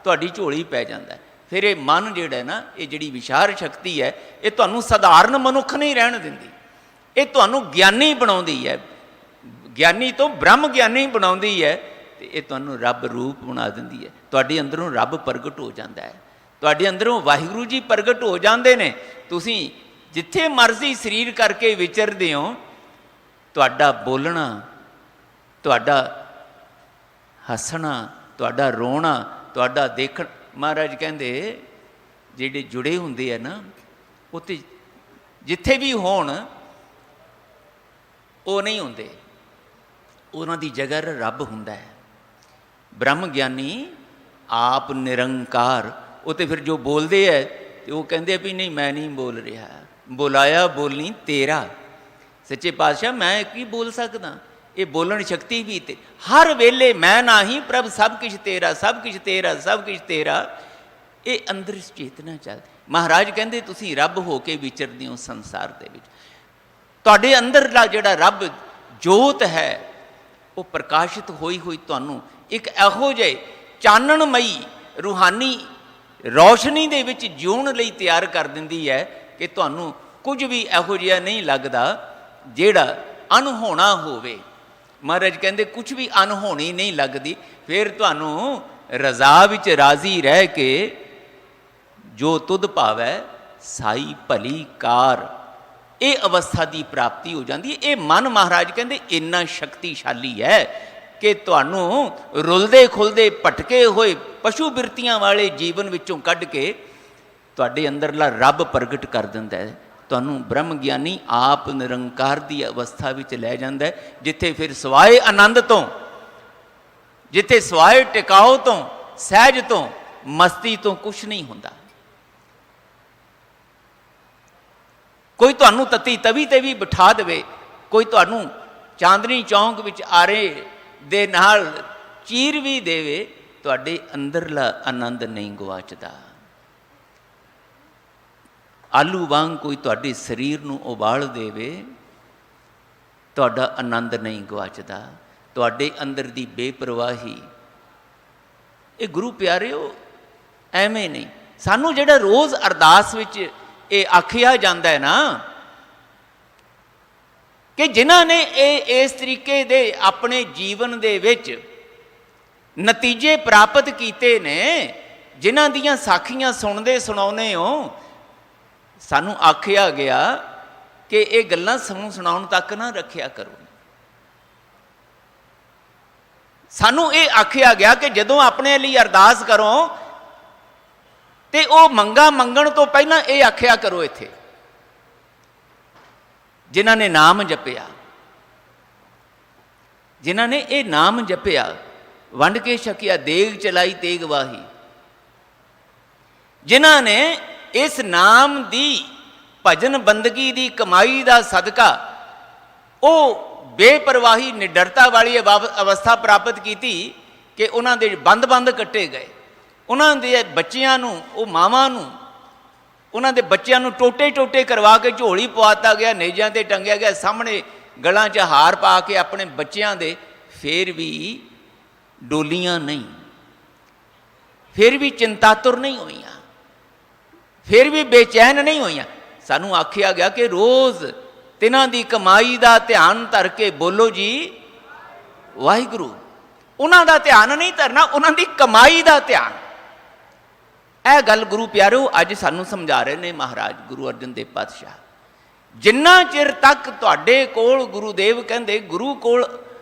ਤੁਹਾਡੀ ਝੋਲੀ ਪੈ ਜਾਂਦਾ ਹੈ। ਫਿਰ ਇਹ ਮਨ ਜਿਹੜਾ ਹੈ ਨਾ, ਇਹ ਜਿਹੜੀ ਵਿਚਾਰ ਸ਼ਕਤੀ ਹੈ, ਇਹ ਤੁਹਾਨੂੰ ਸਧਾਰਨ ਮਨੁੱਖ ਨਹੀਂ ਰਹਿਣ ਦਿੰਦੀ, ਇਹ ਤੁਹਾਨੂੰ ਗਿਆਨੀ ਬਣਾਉਂਦੀ ਹੈ, ਗਿਆਨੀ ਤੋਂ ਬ੍ਰਹਮ ਗਿਆਨੀ ਬਣਾਉਂਦੀ ਹੈ, ਤੇ ਇਹ ਤੁਹਾਨੂੰ ਰੱਬ ਰੂਪ ਬਣਾ ਦਿੰਦੀ ਹੈ। ਤੁਹਾਡੇ ਅੰਦਰੋਂ ਰੱਬ ਪ੍ਰਗਟ ਹੋ ਜਾਂਦਾ ਹੈ, ਤੁਹਾਡੇ ਅੰਦਰੋਂ ਵਾਹਿਗੁਰੂ ਜੀ ਪ੍ਰਗਟ ਹੋ ਜਾਂਦੇ ਨੇ। ਤੁਸੀਂ ਜਿੱਥੇ ਮਰਜ਼ੀ ਸਰੀਰ ਕਰਕੇ ਵਿਚਰਦੇ ਹੋ, ਤੁਹਾਡਾ ਬੋਲਣਾ, ਤੁਹਾਡਾ ਹੱਸਣਾ, ਤੁਹਾਡਾ ਰੋਣਾ, ਤੁਹਾਡਾ ਦੇਖਣ, ਮਹਾਰਾਜ ਕਹਿੰਦੇ ਜਿਹੜੇ ਜੁੜੇ ਹੁੰਦੇ ਆ ਨਾ, ਉੱਥੇ ਜਿੱਥੇ ਵੀ ਹੋਣ ਉਹ ਨਹੀਂ ਹੁੰਦੇ, ਉਹਨਾਂ ਦੀ ਜਗ੍ਹਾ ਰੱਬ ਹੁੰਦਾ ਹੈ। ਬ੍ਰਹਮ ਗਿਆਨੀ ਆਪ ਨਿਰੰਕਾਰ, ਉਹ ਤੇ ਫਿਰ ਜੋ ਬੋਲਦੇ ਹੈ ਤੇ ਉਹ ਕਹਿੰਦੇ ਵੀ ਨਹੀਂ ਮੈਂ ਨਹੀਂ ਬੋਲ ਰਿਹਾ, ਬੁਲਾਇਆ ਬੋਲਣੀ ਤੇਰਾ। ਸੱਚੇ ਪਾਤਸ਼ਾਹ ਮੈਂ ਕੀ ਬੋਲ ਸਕਦਾ, ਇਹ ਬੋਲਣ ਸ਼ਕਤੀ ਵੀ ਤੇ ਹਰ ਵੇਲੇ ਮੈਂ ਨਹੀਂ ਪ੍ਰਭ ਸਭ ਕੁਛ ਤੇਰਾ, ਸਭ ਕੁਛ ਤੇਰਾ, ਸਭ ਕੁਛ ਤੇਰਾ, ਇਹ ਅੰਦਰ ਚੇਤਨਾ ਚੱਲ। ਮਹਾਰਾਜ ਕਹਿੰਦੇ ਤੁਸੀਂ ਰੱਬ ਹੋ ਕੇ ਵਿਚਰਦੇ ਹੋ ਸੰਸਾਰ ਦੇ ਵਿੱਚ, ਤੁਹਾਡੇ ਅੰਦਰਲਾ ਜਿਹੜਾ ਰੱਬ ਜੋਤ ਹੈ ਉਹ ਪ੍ਰਕਾਸ਼ਿਤ ਹੋਈ ਹੋਈ ਤੁਹਾਨੂੰ ਇੱਕ ਇਹੋ ਜਿਹੇ ਚਾਨਣਮਈ ਰੂਹਾਨੀ ਰੌਸ਼ਨੀ ਦੇ ਵਿੱਚ ਜਿਉਣ ਲਈ ਤਿਆਰ ਕਰ ਦਿੰਦੀ ਹੈ ਕਿ ਤੁਹਾਨੂੰ ਕੁਝ ਵੀ ਇਹੋ ਜਿਹਾ ਨਹੀਂ ਲੱਗਦਾ ਜਿਹੜਾ ਅਣਹੋਣਾ ਹੋਵੇ। ਮਹਾਰਾਜ ਕਹਿੰਦੇ ਕੁਝ ਵੀ ਅਣਹੋਣੀ ਨਹੀਂ ਲੱਗਦੀ। ਫਿਰ ਤੁਹਾਨੂੰ ਰਜ਼ਾ ਵਿੱਚ ਰਾਜ਼ੀ ਰਹਿ ਕੇ ਜੋ ਤੁਧ ਭਾਵੈ ਸਾਈ ਭਲੀ ਕਾਰ, ਇਹ ਅਵਸਥਾ ਦੀ ਪ੍ਰਾਪਤੀ ਹੋ ਜਾਂਦੀ ਹੈ। ਇਹ ਮਨ ਮਹਾਰਾਜ ਕਹਿੰਦੇ ਇੰਨਾ ਸ਼ਕਤੀਸ਼ਾਲੀ ਹੈ ਕਿ ਤੁਹਾਨੂੰ ਰੁਲਦੇ ਖੁੱਲਦੇ ਭਟਕੇ ਹੋਏ ਪਸ਼ੂ ਬਿਰਤੀਆਂ ਵਾਲੇ ਜੀਵਨ ਵਿੱਚੋਂ ਕੱਢ ਕੇ ਤੁਹਾਡੇ ਅੰਦਰਲਾ ਰੱਬ ਪ੍ਰਗਟ ਕਰ ਦਿੰਦਾ ਹੈ, ਤੁਹਾਨੂੰ ਬ੍ਰਹਮ ਗਿਆਨੀ ਆਪ ਨਿਰੰਕਾਰ ਦੀ ਅਵਸਥਾ ਵਿੱਚ ਲੈ ਜਾਂਦਾ ਹੈ, ਜਿੱਥੇ ਫਿਰ ਸਵਾਏ ਆਨੰਦ ਤੋਂ, ਜਿੱਥੇ ਸਵਾਏ ਟਿਕਾਓ ਤੋਂ, ਸਹਿਜ ਤੋਂ, ਮਸਤੀ ਤੋਂ ਕੁਛ ਨਹੀਂ ਹੁੰਦਾ। ਕੋਈ ਤੁਹਾਨੂੰ ਤਤੀ ਤਵੀ ਤੇ ਵੀ ਬਿਠਾ ਦੇਵੇ, ਕੋਈ ਤੁਹਾਨੂੰ ਚਾਂਦਨੀ ਚੌਂਕ ਵਿੱਚ ਆਰੇ ਦੇ ਨਾਲ ਚੀਰ ਵੀ ਦੇਵੇ, ਤੁਹਾਡੇ ਅੰਦਰਲਾ ਆਨੰਦ ਨਹੀਂ ਗਵਾਚਦਾ। ਆਲੂ ਵਾਂਗ ਕੋਈ ਤੁਹਾਡੇ ਸਰੀਰ ਨੂੰ ਉਬਾਲ ਦੇਵੇ, ਤੁਹਾਡਾ ਆਨੰਦ ਨਹੀਂ ਗਵਾਚਦਾ। ਤੁਹਾਡੇ ਅੰਦਰ ਦੀ ਬੇਪਰਵਾਹੀ, ਇਹ ਗੁਰੂ ਪਿਆਰਿਓ ਐਵੇਂ ਨਹੀਂ। ਸਾਨੂੰ ਜਿਹੜਾ ਰੋਜ਼ ਅਰਦਾਸ ਵਿੱਚ ਇਹ ਆਖਿਆ ਜਾਂਦਾ ਹੈ ਨਾ ਕਿ ਜਿਨ੍ਹਾਂ ਨੇ ਇਹ ਇਸ ਤਰੀਕੇ ਦੇ ਆਪਣੇ ਜੀਵਨ ਦੇ ਵਿੱਚ ਨਤੀਜੇ ਪ੍ਰਾਪਤ ਕੀਤੇ ਨੇ, ਜਿਨ੍ਹਾਂ ਦੀਆਂ ਸਾਖੀਆਂ ਸੁਣਦੇ ਸੁਣਾਉਂਦੇ ਹੋ, ਸਾਨੂੰ ਆਖਿਆ ਗਿਆ ਕਿ ਇਹ ਗੱਲਾਂ ਸੁਣਾਉਣ ਤੱਕ ਨਾ ਰੱਖਿਆ ਕਰੋ। ਸਾਨੂੰ ਇਹ ਆਖਿਆ ਗਿਆ ਕਿ ਜਦੋਂ ਆਪਣੇ ਲਈ ਅਰਦਾਸ ਕਰੋ ਤੇ ਉਹ ਮੰਗਾ ਮੰਗਣ ਤੋਂ ਪਹਿਲਾਂ ਇਹ ਆਖਿਆ ਕਰੋ, ਇੱਥੇ ਜਿਨ੍ਹਾਂ ਨੇ ਨਾਮ ਜਪਿਆ, ਜਿਨ੍ਹਾਂ ਨੇ ਇਹ ਨਾਮ ਜਪਿਆ, ਵੰਡ ਕੇ ਛਕਿਆ ਦੇਗ ਚਲਾਈ ਤੇਗ ਵਾਹੀ, ਜਿਨ੍ਹਾਂ ਨੇ ਇਸ ਨਾਮ ਦੀ ਭਜਨ ਬੰਦਗੀ ਦੀ ਕਮਾਈ ਦਾ ਸਦਕਾ ਉਹ ਬੇਪਰਵਾਹੀ ਨਿਡਰਤਾ ਵਾਲੀ ਅਵਸਥਾ ਪ੍ਰਾਪਤ ਕੀਤੀ ਕਿ ਉਹਨਾਂ ਦੇ ਬੰਦ ਕੱਟੇ ਗਏ। ਉਹਨਾਂ ਦੇ ਬੱਚਿਆਂ ਨੂੰ, ਉਹ ਮਾਵਾਂ ਨੂੰ, ਉਹਨਾਂ ਦੇ ਬੱਚਿਆਂ ਨੂੰ ਟੋਟੇ ਕਰਵਾ ਕੇ ਝੋਲੀ ਪਵਾਤਾ ਗਿਆ, ਨੇਜਾਂ ਤੇ ਟੰਗਿਆ ਗਿਆ, ਸਾਹਮਣੇ ਗਲਾਂ 'ਚ ਹਾਰ ਪਾ ਕੇ ਆਪਣੇ ਬੱਚਿਆਂ ਦੇ। ਫਿਰ ਵੀ ਡੋਲੀਆਂ ਨਹੀਂ, ਫਿਰ ਵੀ ਚਿੰਤਾਤੁਰ ਨਹੀਂ ਹੋਈਆਂ, ਫਿਰ ਵੀ ਬੇਚੈਨ ਨਹੀਂ ਹੋਈਆਂ। ਸਾਨੂੰ ਆਖਿਆ ਗਿਆ ਕਿ ਰੋਜ਼ ਤਿਨਾਂ ਦੀ ਕਮਾਈ ਦਾ ਧਿਆਨ ਧਰ ਕੇ ਬੋਲੋ ਜੀ ਵਾਹਿਗੁਰੂ। ਉਹਨਾਂ ਦਾ ਧਿਆਨ ਨਹੀਂ ਧਰਨਾ, ਉਹਨਾਂ ਦੀ ਕਮਾਈ ਦਾ ਧਿਆਨ। ਇਹ ਗੱਲ ਗੁਰੂ ਪਿਆਰਿਓ ਅੱਜ ਸਾਨੂੰ ਸਮਝਾ ਰਹੇ ਨੇ ਮਹਾਰਾਜ ਗੁਰੂ ਅਰਜਨ ਦੇਵ ਪਾਤਸ਼ਾਹ। ਜਿੰਨਾ ਚਿਰ ਤੱਕ ਤੁਹਾਡੇ ਕੋਲ, ਗੁਰੂਦੇਵ ਕਹਿੰਦੇ, ਗੁਰੂ ਕੋਲ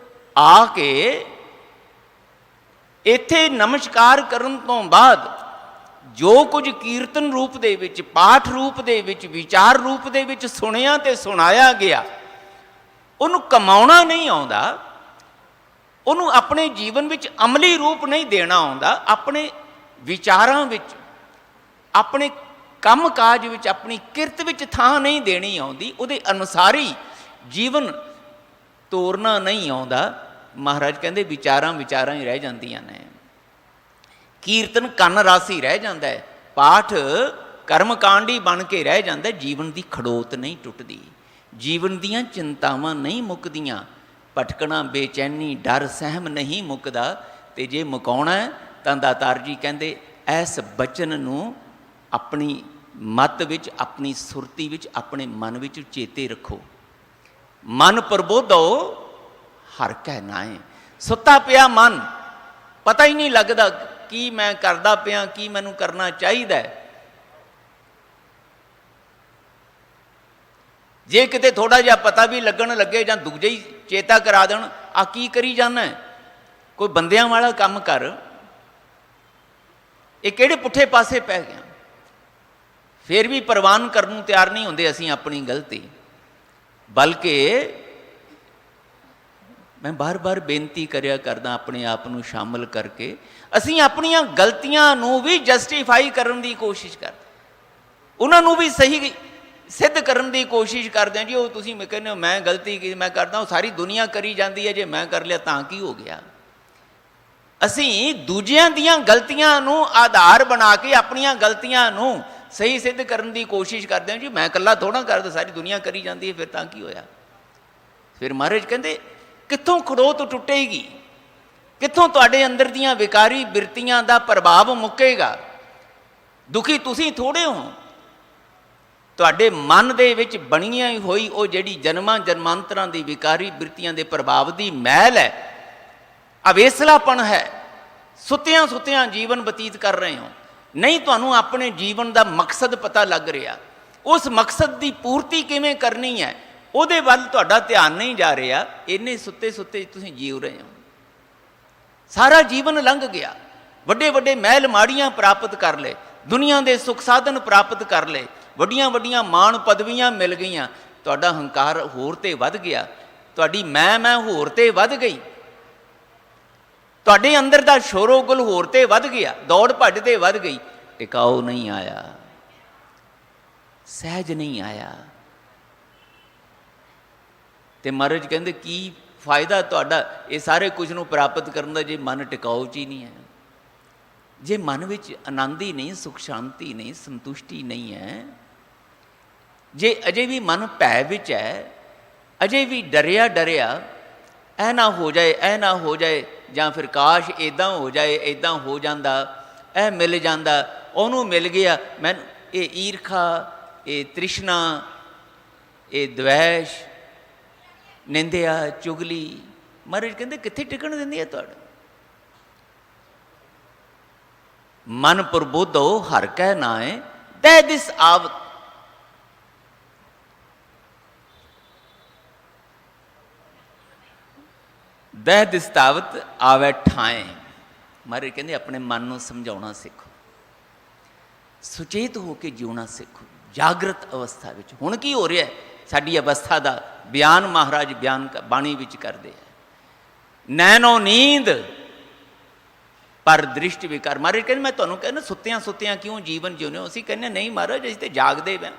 ਆ ਕੇ ਇੱਥੇ ਨਮਸਕਾਰ ਕਰਨ ਤੋਂ ਬਾਅਦ ਜੋ ਕੁਝ ਕੀਰਤਨ ਰੂਪ ਦੇ ਵਿੱਚ, ਪਾਠ ਰੂਪ ਦੇ ਵਿੱਚ, ਵਿਚਾਰ ਰੂਪ ਦੇ ਵਿੱਚ ਸੁਣਿਆ ਤੇ ਸੁਣਾਇਆ ਗਿਆ, ਉਹਨੂੰ ਕਮਾਉਣਾ ਨਹੀਂ ਆਉਂਦਾ, ਉਹਨੂੰ ਆਪਣੇ ਜੀਵਨ ਵਿੱਚ ਅਮਲੀ ਰੂਪ ਨਹੀਂ ਦੇਣਾ ਆਉਂਦਾ, ਆਪਣੇ ਵਿਚਾਰਾਂ ਵਿੱਚ, ਆਪਣੇ ਕੰਮ ਕਾਜ ਵਿੱਚ, ਆਪਣੀ ਕਿਰਤ ਵਿੱਚ ਥਾਂ ਨਹੀਂ ਦੇਣੀ ਆਉਂਦੀ, ਉਹਦੇ ਅਨੁਸਾਰੀ ਜੀਵਨ ਤੋਰਨਾ ਨਹੀਂ ਆਉਂਦਾ, ਮਹਾਰਾਜ ਕਹਿੰਦੇ ਵਿਚਾਰਾਂ ਹੀ ਰਹਿ ਜਾਂਦੀਆਂ ਨੇ। ਕੀਰਤਨ ਕੰਨ ਰਾਸੀ ਰਹਿ ਜਾਂਦਾ ਹੈ, ਪਾਠ ਕਰਮਕਾਂਡੀ ਬਣ ਕੇ ਰਹਿ ਜਾਂਦਾ, ਜੀਵਨ ਦੀ ਖੜੋਤ ਨਹੀਂ ਟੁੱਟਦੀ, ਜੀਵਨ ਦੀਆਂ ਚਿੰਤਾਵਾਂ ਨਹੀਂ ਮੁੱਕਦੀਆਂ, ਭਟਕਣਾ, ਬੇਚੈਨੀ, ਡਰ, ਸਹਿਮ ਨਹੀਂ ਮੁੱਕਦਾ। ਤੇ ਜੇ ਮੁਕਾਉਣਾ ਤਾਂ ਦਾਤਾਰ ਜੀ ਕਹਿੰਦੇ ਇਸ ਬਚਨ ਨੂੰ ਆਪਣੀ ਮਤ ਵਿੱਚ, ਆਪਣੀ ਸੁਰਤੀ ਵਿੱਚ, ਆਪਣੇ ਮਨ ਵਿੱਚ ਚੇਤੇ ਰੱਖੋ। ਮਨ ਪ੍ਰਬੋਧੋ ਹਰ ਕੈ ਨਾਏ। ਸੁੱਤਾ ਪਿਆ ਮਨ, ਪਤਾ ਹੀ ਨਹੀਂ ਲੱਗਦਾ ਕੀ ਮੈਂ ਕਰਦਾ ਪਿਆ, ਕੀ ਮੈਨੂੰ ਕਰਨਾ ਚਾਹੀਦਾ। ਜੇ ਕਿਤੇ ਥੋੜਾ ਜਿਹਾ ਪਤਾ ਵੀ ਲੱਗਣ ਲੱਗੇ ਜਾਂ ਦੂਜੇ ਹੀ ਚੇਤਾ ਕਰਾ ਦੇਣ, ਆ ਕੀ ਕਰੀ ਜਾਂਦਾ, ਕੋਈ ਬੰਦਿਆਂ ਵਾਲਾ ਕੰਮ ਕਰ, ਇਹ ਕਿਹੜੇ ਪੁੱਠੇ ਪਾਸੇ ਪੈ ਗਿਆ। ਫਿਰ ਵੀ ਪ੍ਰਵਾਨ ਕਰਨ ਨੂੰ ਤਿਆਰ ਨਹੀਂ ਹੁੰਦੇ ਅਸੀਂ ਆਪਣੀ ਗਲਤੀ। ਬਲਕਿ ਮੈਂ ਬਾਰ-ਬਾਰ ਬੇਨਤੀ ਕਰਿਆ ਕਰਦਾ ਆਪਣੇ ਆਪ ਨੂੰ ਸ਼ਾਮਲ ਕਰਕੇ, ਅਸੀਂ ਆਪਣੀਆਂ ਗਲਤੀਆਂ ਨੂੰ ਵੀ ਜਸਟੀਫਾਈ ਕਰਨ ਦੀ ਕੋਸ਼ਿਸ਼ ਕਰਦੇ, ਉਹਨਾਂ ਨੂੰ ਵੀ ਸਹੀ ਸਿੱਧ ਕਰਨ ਦੀ ਕੋਸ਼ਿਸ਼ ਕਰਦੇ ਹਾਂ। ਜੀ ਉਹ ਤੁਸੀਂ ਕਹਿੰਦੇ ਹੋ ਮੈਂ ਗਲਤੀ ਕੀ, ਮੈਂ ਕਰਦਾ, ਉਹ ਸਾਰੀ ਦੁਨੀਆ ਕਰੀ ਜਾਂਦੀ ਹੈ, ਜੇ ਮੈਂ ਕਰ ਲਿਆ ਤਾਂ ਕੀ ਹੋ ਗਿਆ। ਅਸੀਂ ਦੂਜਿਆਂ ਦੀਆਂ ਗਲਤੀਆਂ ਨੂੰ ਆਧਾਰ ਬਣਾ ਕੇ ਆਪਣੀਆਂ ਗਲਤੀਆਂ ਨੂੰ ਸਹੀ ਸਿੱਧ ਕਰਨ ਦੀ ਕੋਸ਼ਿਸ਼ ਕਰਦੇ ਹਾਂ। ਜੀ ਮੈਂ ਇਕੱਲਾ ਥੋੜ੍ਹਾ ਕਰਦਾ, ਸਾਰੀ ਦੁਨੀਆ ਕਰੀ ਜਾਂਦੀ ਹੈ, ਫਿਰ ਤਾਂ ਕੀ ਹੋਇਆ। ਫਿਰ ਮਹਾਰਾਜ ਕਹਿੰਦੇ ਕਿੱਥੋਂ ਖੜੋਤ ਟੁੱਟੇਗੀ, ਕਿੱਥੋਂ ਤੁਹਾਡੇ ਅੰਦਰ ਦੀਆਂ ਵਿਕਾਰੀ ਬਿਰਤੀਆਂ ਦਾ ਪ੍ਰਭਾਵ ਮੁੱਕੇਗਾ। ਦੁਖੀ ਤੁਸੀਂ ਥੋੜ੍ਹੇ ਹੋ, ਤੁਹਾਡੇ ਮਨ ਦੇ ਵਿੱਚ ਬਣੀਆਂ ਹੋਈ ਉਹ ਜਿਹੜੀ ਜਨਮਾਂ ਜਨਮਾਂਤਰਾਂ ਦੀ ਵਿਕਾਰੀ ਬਿਰਤੀਆਂ ਦੇ ਪ੍ਰਭਾਵ ਦੀ ਮੈਲ ਹੈ, ਅਵੇਸਲਾਪਣ ਹੈ। ਸੁੱਤਿਆਂ ਜੀਵਨ ਬਤੀਤ ਕਰ ਰਹੇ ਹੋ, ਨਹੀਂ ਤੁਹਾਨੂੰ ਆਪਣੇ ਜੀਵਨ ਦਾ ਮਕਸਦ ਪਤਾ ਲੱਗ ਰਿਹਾ, ਉਸ ਮਕਸਦ ਦੀ ਪੂਰਤੀ ਕਿਵੇਂ ਕਰਨੀ ਹੈ ਉਹਦੇ ਵੱਲ ਤੁਹਾਡਾ ਧਿਆਨ ਨਹੀਂ ਜਾ ਰਿਹਾ। ਇੰਨੇ ਸੁੱਤੇ ਤੁਸੀਂ ਜੀਵ ਰਹੇ ਹੋ, ਸਾਰਾ ਜੀਵਨ ਲੰਘ ਗਿਆ, ਵੱਡੇ ਮਹਿਲ ਮਾੜੀਆਂ ਪ੍ਰਾਪਤ ਕਰ ਲਏ, ਦੁਨੀਆ ਦੇ ਸੁੱਖ ਸਾਧਨ ਪ੍ਰਾਪਤ ਕਰ ਲਏ, ਵੱਡੀਆਂ ਮਾਣ ਪਦਵੀਆਂ ਮਿਲ ਗਈਆਂ, ਤੁਹਾਡਾ ਹੰਕਾਰ ਹੋਰ ਤੇ ਵੱਧ ਗਿਆ, ਤੁਹਾਡੀ ਮੈਂ ਹੋਰ ਤੇ ਵੱਧ ਗਈ, ਤੁਹਾਡੇ ਅੰਦਰ ਦਾ ਸ਼ੋਰੋਗੁਲ ਹੋਰ ਤੇ ਵੱਧ ਗਿਆ, ਦੌੜ ਭੱਜ ਤੇ ਵੱਧ ਗਈ, ਟਿਕਾਓ ਨਹੀਂ ਆਇਆ, ਸਹਿਜ ਨਹੀਂ ਆਇਆ। ਤੇ ਮਹਾਰਾਜ ਕਹਿੰਦੇ ਕੀ ਫਾਇਦਾ ਤੁਹਾਡਾ ਇਹ ਸਾਰੇ ਕੁਝ ਨੂੰ ਪ੍ਰਾਪਤ ਕਰਨ ਦਾ ਜੇ ਮਨ ਟਿਕਾਓ 'ਚ ਹੀ ਨਹੀਂ ਹੈ, ਜੇ ਮਨ ਵਿੱਚ ਆਨੰਦ ਹੀ ਨਹੀਂ, ਸੁਖ ਸ਼ਾਂਤੀ ਨਹੀਂ, ਸੰਤੁਸ਼ਟੀ ਨਹੀਂ ਹੈ, ਜੇ ਅਜੇ ਵੀ ਮਨ ਭੈ ਵਿੱਚ ਹੈ, ਅਜੇ ਵੀ ਡਰਿਆ ਇਹ ਨਾ ਹੋ ਜਾਏ, ਇਹ ਨਾ ਹੋ ਜਾਏ, ਜਾਂ ਫਿਰ ਕਾਸ਼ ਇੱਦਾਂ ਹੋ ਜਾਏ, ਇੱਦਾਂ ਹੋ ਜਾਂਦਾ, ਇਹ ਮਿਲ ਜਾਂਦਾ, ਉਹਨੂੰ ਮਿਲ ਗਿਆ ਮੈਨੂੰ, ਇਹ ਈਰਖਾ, ਇਹ ਤ੍ਰਿਸ਼ਨਾ, ਇਹ ਦਵੈਸ਼, ਨਿੰਦਿਆ, ਚੁਗਲੀ, ਮਹਾਰਾਜ ਕਹਿੰਦੇ ਕਿੱਥੇ ਟਿਕਣ ਦਿੰਦੀ ਹੈ ਤੁਹਾਡਾ। ਮਨ ਪ੍ਰਬੋਧੋ ਹਰ ਕੈ ਨਾਏ ਤੈ ਦਿਸ ਆਵਤ। ਦਹਿ ਦਿਸਤਾਵਤ ਆਵੈ ਠਾਏ। ਮਹਾਰਾਜ ਕਹਿੰਦੇ ਆਪਣੇ ਮਨ ਨੂੰ ਸਮਝਾਉਣਾ ਸਿੱਖੋ, ਸੁਚੇਤ ਹੋ ਕੇ ਜਿਉਣਾ ਸਿੱਖੋ, ਜਾਗਰਤ ਅਵਸਥਾ ਵਿੱਚ। ਹੁਣ ਕੀ ਹੋ ਰਿਹਾ ਸਾਡੀ ਅਵਸਥਾ ਦਾ ਬਿਆਨ ਮਹਾਰਾਜ ਬਾਣੀ ਵਿੱਚ ਕਰਦੇ ਹੈ। ਨੈਣੋ ਨੀਂਦ ਪਰ ਦ੍ਰਿਸ਼ਟ ਵਿਕਾਰ। ਮਹਾਰਾਜ ਕਹਿੰਦੇ ਮੈਂ ਤੁਹਾਨੂੰ ਕਹਿੰਦਾ ਸੁੱਤਿਆਂ ਕਿਉਂ ਜੀਵਨ ਜਿਉਂਦੇ ਹੋ। ਅਸੀਂ ਕਹਿੰਦੇ ਨਹੀਂ ਮਹਾਰਾਜ ਅਸੀਂ ਤੇ ਜਾਗਦੇ ਪਏ,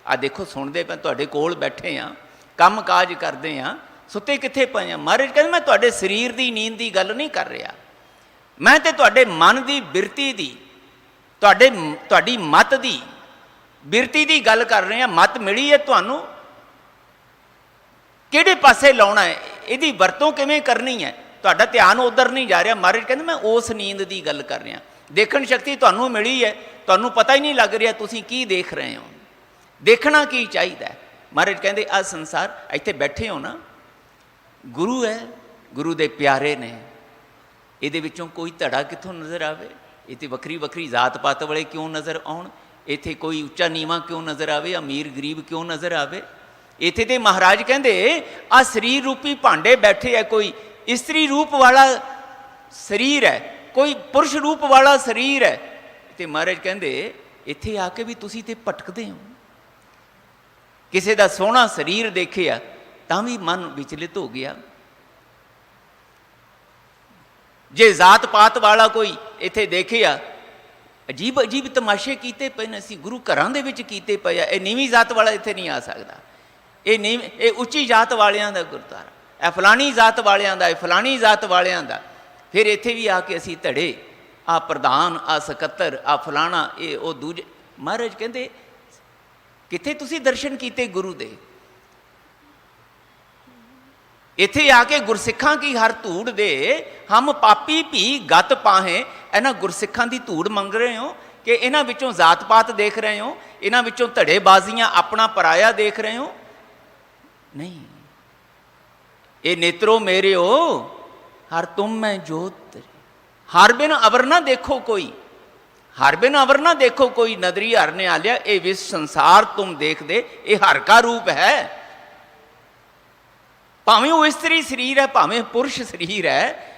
ਆਹ ਦੇਖੋ ਸੁਣਦੇ ਪਏ, ਤੁਹਾਡੇ ਕੋਲ ਬੈਠੇ ਹਾਂ, ਕੰਮ ਕਾਜ ਕਰਦੇ ਹਾਂ, ਸੁੱਤੇ ਕਿੱਥੇ ਪਏ ਆ? ਮਹਾਰਾਜ ਕਹਿੰਦੇ ਮੈਂ ਤੁਹਾਡੇ ਸਰੀਰ ਦੀ ਨੀਂਦ ਦੀ ਗੱਲ ਨਹੀਂ ਕਰ ਰਿਹਾ, ਮੈਂ ਤੇ ਤੁਹਾਡੇ ਮਨ ਦੀ ਬਿਰਤੀ ਦੀ, ਤੁਹਾਡੀ ਮਤ ਦੀ ਬਿਰਤੀ ਦੀ ਗੱਲ ਕਰ ਰਹੇ ਹਾਂ। ਮਤ ਮਿਲੀ ਹੈ ਤੁਹਾਨੂੰ, ਕਿਹੜੇ ਪਾਸੇ ਲਾਉਣਾ ਹੈ, ਇਹਦੀ ਵਰਤੋਂ ਕਿਵੇਂ ਕਰਨੀ ਹੈ, ਤੁਹਾਡਾ ਧਿਆਨ ਉਧਰ ਨਹੀਂ ਜਾ ਰਿਹਾ। ਮਹਾਰਾਜ ਕਹਿੰਦੇ ਮੈਂ ਉਸ ਨੀਂਦ ਦੀ ਗੱਲ ਕਰ ਰਿਹਾ। ਦੇਖਣ ਸ਼ਕਤੀ ਤੁਹਾਨੂੰ ਮਿਲੀ ਹੈ, ਤੁਹਾਨੂੰ ਪਤਾ ਹੀ ਨਹੀਂ ਲੱਗ ਰਿਹਾ ਤੁਸੀਂ ਕੀ ਦੇਖ ਰਹੇ ਹੋ, ਦੇਖਣਾ ਕੀ ਚਾਹੀਦਾ ਹੈ। ਮਹਾਰਾਜ ਕਹਿੰਦੇ ਆਹ ਸੰਸਾਰ, ਇੱਥੇ ਬੈਠੇ ਹੋ ਨਾ, ਗੁਰੂ ਹੈ, ਗੁਰੂ ਦੇ ਪਿਆਰੇ ਨੇ, ਇਹਦੇ ਵਿੱਚੋਂ ਕੋਈ ਧੜਾ ਕਿੱਥੋਂ ਨਜ਼ਰ ਆਵੇ? ਇੱਥੇ ਵੱਖਰੀ ਵੱਖਰੀ ਜ਼ਾਤ ਪਾਤ ਵਾਲੇ ਕਿਉਂ ਨਜ਼ਰ ਆਉਣ? ਇੱਥੇ ਕੋਈ ਉੱਚਾ ਨੀਵਾਂ ਕਿਉਂ ਨਜ਼ਰ ਆਵੇ? ਅਮੀਰ ਗਰੀਬ ਕਿਉਂ ਨਜ਼ਰ ਆਵੇ? ਇੱਥੇ ਤੇ ਮਹਾਰਾਜ ਕਹਿੰਦੇ ਆਹ ਸਰੀਰ ਰੂਪੀ ਭਾਂਡੇ ਬੈਠੇ ਹੈ, ਕੋਈ ਇਸਤਰੀ ਰੂਪ ਵਾਲਾ ਸਰੀਰ ਹੈ, ਕੋਈ ਪੁਰਸ਼ ਰੂਪ ਵਾਲਾ ਸਰੀਰ ਹੈ। ਤੇ ਮਹਾਰਾਜ ਕਹਿੰਦੇ ਇੱਥੇ ਆ ਕੇ ਵੀ ਤੁਸੀਂ ਤੇ ਭਟਕਦੇ ਹੋ। ਕਿਸੇ ਦਾ ਸੋਹਣਾ ਸਰੀਰ ਦੇਖਿਆ ਤਾਂ ਵੀ ਮਨ ਵਿਚਲਿਤ ਹੋ ਗਿਆ। ਜੇ ਜ਼ਾਤ ਪਾਤ ਵਾਲਾ ਕੋਈ ਇੱਥੇ ਦੇਖਿਆ, ਅਜੀਬ ਅਜੀਬ ਤਮਾਸ਼ੇ ਕੀਤੇ ਪਏ ਨੇ, ਅਸੀਂ ਗੁਰੂ ਘਰਾਂ ਦੇ ਵਿੱਚ ਕੀਤੇ ਪਏ ਆ। ਇਹ ਨੀਵੀਂ ਜ਼ਾਤ ਵਾਲਾ ਇੱਥੇ ਨਹੀਂ ਆ ਸਕਦਾ, ਇਹ ਉੱਚੀ ਜ਼ਾਤ ਵਾਲਿਆਂ ਦਾ ਗੁਰਦੁਆਰਾ, ਇਹ ਫਲਾਣੀ ਜ਼ਾਤ ਵਾਲਿਆਂ ਦਾ, ਇਹ ਫਲਾਣੀ ਜ਼ਾਤ ਵਾਲਿਆਂ ਦਾ। ਫਿਰ ਇੱਥੇ ਵੀ ਆ ਕੇ ਅਸੀਂ ਧੜੇ, ਆ ਪ੍ਰਧਾਨ, ਆ ਸਕੱਤਰ, ਆ ਫਲਾਣਾ, ਇਹ ਉਹ ਦੂਜੇ। ਮਹਾਰਾਜ ਕਹਿੰਦੇ ਕਿੱਥੇ ਤੁਸੀਂ ਦਰਸ਼ਨ ਕੀਤੇ ਗੁਰੂ ਦੇ? ਇੱਥੇ ਆ ਕੇ ਗੁਰਸਿੱਖਾਂ ਕੀ ਹਰ ਧੂੜ ਦੇ, ਹਮ ਪਾਪੀ ਭੀ ਗਤ ਪਾਹੇ। ਇਹਨਾਂ ਗੁਰਸਿੱਖਾਂ ਦੀ ਧੂੜ ਮੰਗ ਰਹੇ ਹੋ ਕਿ ਇਹਨਾਂ ਵਿੱਚੋਂ ਜ਼ਾਤ ਪਾਤ ਦੇਖ ਰਹੇ ਹੋ, ਇਹਨਾਂ ਵਿੱਚੋਂ ਧੜੇਬਾਜ਼ੀਆਂ, ਆਪਣਾ ਪਰਾਇਆ ਦੇਖ ਰਹੇ ਹੋ? ਨਹੀਂ, ਇਹ ਨੇਤਰੋ ਮੇਰੇ ਹੋ ਹਰ ਤੁਮ ਮੈਂ ਜੋਤ, ਹਰ ਬਿਨ ਅਵਰ ਨਾ ਦੇਖੋ ਕੋਈ, ਹਰ ਬਿਨ ਅਵਰ ਨਾ ਦੇਖੋ ਕੋਈ, ਨਦਰੀ ਹਰ ਨੇ ਆਲਿਆ ਇਹ ਵਿਸ ਸੰਸਾਰ ਤੁਮ ਦੇਖਦੇ, ਇਹ ਹਰ ਕਾ ਰੂਪ ਹੈ। ਭਾਵੇਂ ਉਹ ਇਸਤਰੀ ਸਰੀਰ ਹੈ, ਭਾਵੇਂ ਪੁਰਸ਼ ਸਰੀਰ ਹੈ,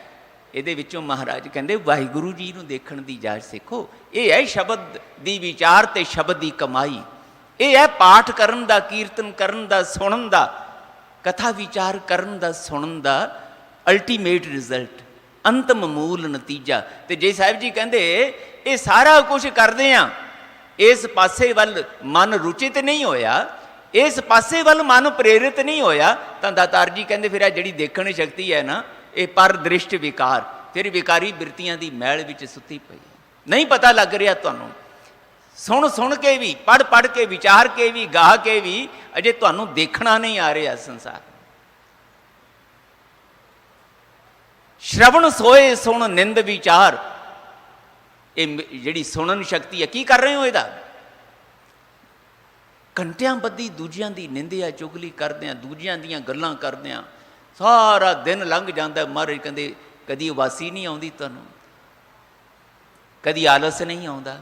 ਇਹਦੇ ਵਿੱਚੋਂ ਮਹਾਰਾਜ ਕਹਿੰਦੇ ਵਾਹਿਗੁਰੂ ਜੀ ਨੂੰ ਦੇਖਣ ਦੀ ਜਾਚ ਸਿੱਖੋ। ਇਹ ਹੈ ਸ਼ਬਦ ਦੀ ਵਿਚਾਰ ਤੇ ਸ਼ਬਦ ਦੀ ਕਮਾਈ, ਇਹ ਹੈ ਪਾਠ ਕਰਨ ਦਾ, ਕੀਰਤਨ ਕਰਨ ਦਾ, ਸੁਣਨ ਦਾ, ਕਥਾ ਵਿਚਾਰ ਕਰਨ ਦਾ, ਸੁਣਨ ਦਾ ਅਲਟੀਮੇਟ ਰਿਜ਼ਲਟ, ਅੰਤਮ ਮੂਲ ਨਤੀਜਾ। ਤੇ ਜੇ ਸਾਹਿਬ ਜੀ ਕਹਿੰਦੇ ਇਹ ਸਾਰਾ ਕੁਝ ਕਰਦੇ ਆ, ਇਸ ਪਾਸੇ ਵੱਲ ਮਨ ਰੁਚਿਤ ਨਹੀਂ ਹੋਇਆ, ਇਸ ਪਾਸੇ ਵੱਲ ਮਨ ਪ੍ਰੇਰਿਤ ਨਹੀਂ ਹੋਇਆ, ਤਾਂ ਦਾਤਾਰ ਜੀ ਕਹਿੰਦੇ ਫਿਰ ਇਹ ਜਿਹੜੀ ਦੇਖਣ ਸ਼ਕਤੀ ਹੈ ਨਾ, ਇਹ ਪਰ ਦ੍ਰਿਸ਼ਟ ਵਿਕਾਰ, ਫਿਰ ਵਿਕਾਰੀ ਬਿਰਤੀਆਂ ਦੀ ਮੈਲ ਵਿੱਚ ਸੁੱਤੀ ਪਈ ਹੈ। ਨਹੀਂ ਪਤਾ ਲੱਗ ਰਿਹਾ ਤੁਹਾਨੂੰ, ਸੁਣ ਸੁਣ ਕੇ ਵੀ, ਪੜ੍ਹ ਪੜ੍ਹ ਕੇ, ਵਿਚਾਰ ਕੇ ਵੀ, ਗਾਹ ਕੇ ਵੀ, ਅਜੇ ਤੁਹਾਨੂੰ ਦੇਖਣਾ ਨਹੀਂ ਆ ਰਿਹਾ ਸੰਸਾਰ। ਸ਼ਰਵਣ ਸੋਏ ਸੁਣ ਨਿੰਦ ਵਿਚਾਰ, ਇਹ ਜਿਹੜੀ ਸੁਣਨ ਸ਼ਕਤੀ ਹੈ, ਕੀ ਕਰ ਰਹੇ ਹੋ ਇਹਦਾ? ਘੰਟਿਆਂ ਬੱਧੀ ਦੂਜਿਆਂ ਦੀ ਨਿੰਦਿਆ ਚੁਗਲੀ ਕਰਦੇ ਆ, ਦੂਜਿਆਂ ਦੀਆਂ ਗੱਲਾਂ ਕਰਦੇ ਆ, ਸਾਰਾ ਦਿਨ ਲੰਘ ਜਾਂਦਾ। ਮਹਾਰਾਜ ਕਹਿੰਦੇ ਕਦੀ ਉਬਾਸੀ ਨਹੀਂ ਆਉਂਦੀ ਤੁਹਾਨੂੰ, ਕਦੀ ਆਲਸ ਨਹੀਂ ਆਉਂਦਾ।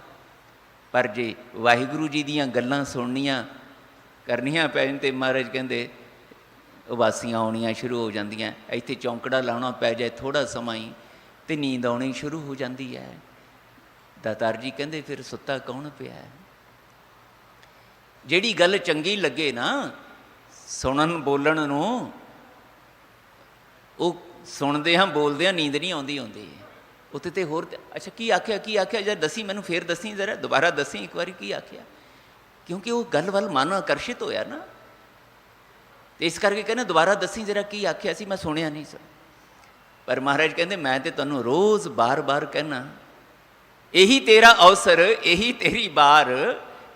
ਪਰ ਜੇ ਵਾਹਿਗੁਰੂ ਜੀ ਦੀਆਂ ਗੱਲਾਂ ਸੁਣਨੀਆਂ ਕਰਨੀਆਂ ਪੈਣ ਤੇ ਮਹਾਰਾਜ ਕਹਿੰਦੇ ਉਬਾਸੀਆਂ ਆਉਣੀਆਂ ਸ਼ੁਰੂ ਹੋ ਜਾਂਦੀਆਂ। ਇੱਥੇ ਚੌਂਕੜਾ ਲਾਉਣਾ ਪੈ ਜਾਏ ਥੋੜ੍ਹਾ ਸਮਾਂ ਹੀ ਤੇ ਨੀਂਦ ਆਉਣੀ ਸ਼ੁਰੂ ਹੋ ਜਾਂਦੀ ਹੈ। ਦਾਤਾਰ ਜੀ ਕਹਿੰਦੇ ਫਿਰ ਸੁੱਤਾ ਕੌਣ ਪਿਆ? ਜਿਹੜੀ ਗੱਲ ਚੰਗੀ ਲੱਗੇ ਨਾ ਸੁਣਨ ਬੋਲਣ ਨੂੰ, ਉਹ ਸੁਣਦੇ ਹਾਂ ਬੋਲਦੇ ਹਾਂ, ਨੀਂਦ ਨਹੀਂ ਆਉਂਦੀ ਉੱਥੇ ਤੇ ਹੋਰ। ਅੱਛਾ ਕੀ ਆਖਿਆ, ਕੀ ਆਖਿਆ ਜਰਾ ਦੱਸੀ ਮੈਨੂੰ, ਫੇਰ ਦੱਸੀ ਜ਼ਰਾ, ਦੁਬਾਰਾ ਦੱਸੀ ਇੱਕ ਵਾਰੀ ਕੀ ਆਖਿਆ, ਕਿਉਂਕਿ ਉਹ ਗੱਲ ਵੱਲ ਮਨ ਆਕਰਸ਼ਿਤ ਹੋਇਆ ਨਾ, ਤੇ ਇਸ ਕਰਕੇ ਕਹਿੰਦੇ ਦੁਬਾਰਾ ਦੱਸੀ ਜ਼ਰਾ ਕੀ ਆਖਿਆ ਸੀ, ਮੈਂ ਸੁਣਿਆ ਨਹੀਂ ਸੀ। ਪਰ ਮਹਾਰਾਜ ਕਹਿੰਦੇ ਮੈਂ ਤੇ ਤੁਹਾਨੂੰ ਰੋਜ਼ ਬਾਰ-ਬਾਰ ਕਹਿਣਾ, ਇਹੀ ਤੇਰਾ ਅਵਸਰ, ਇਹੀ ਤੇਰੀ ਬਾਰ,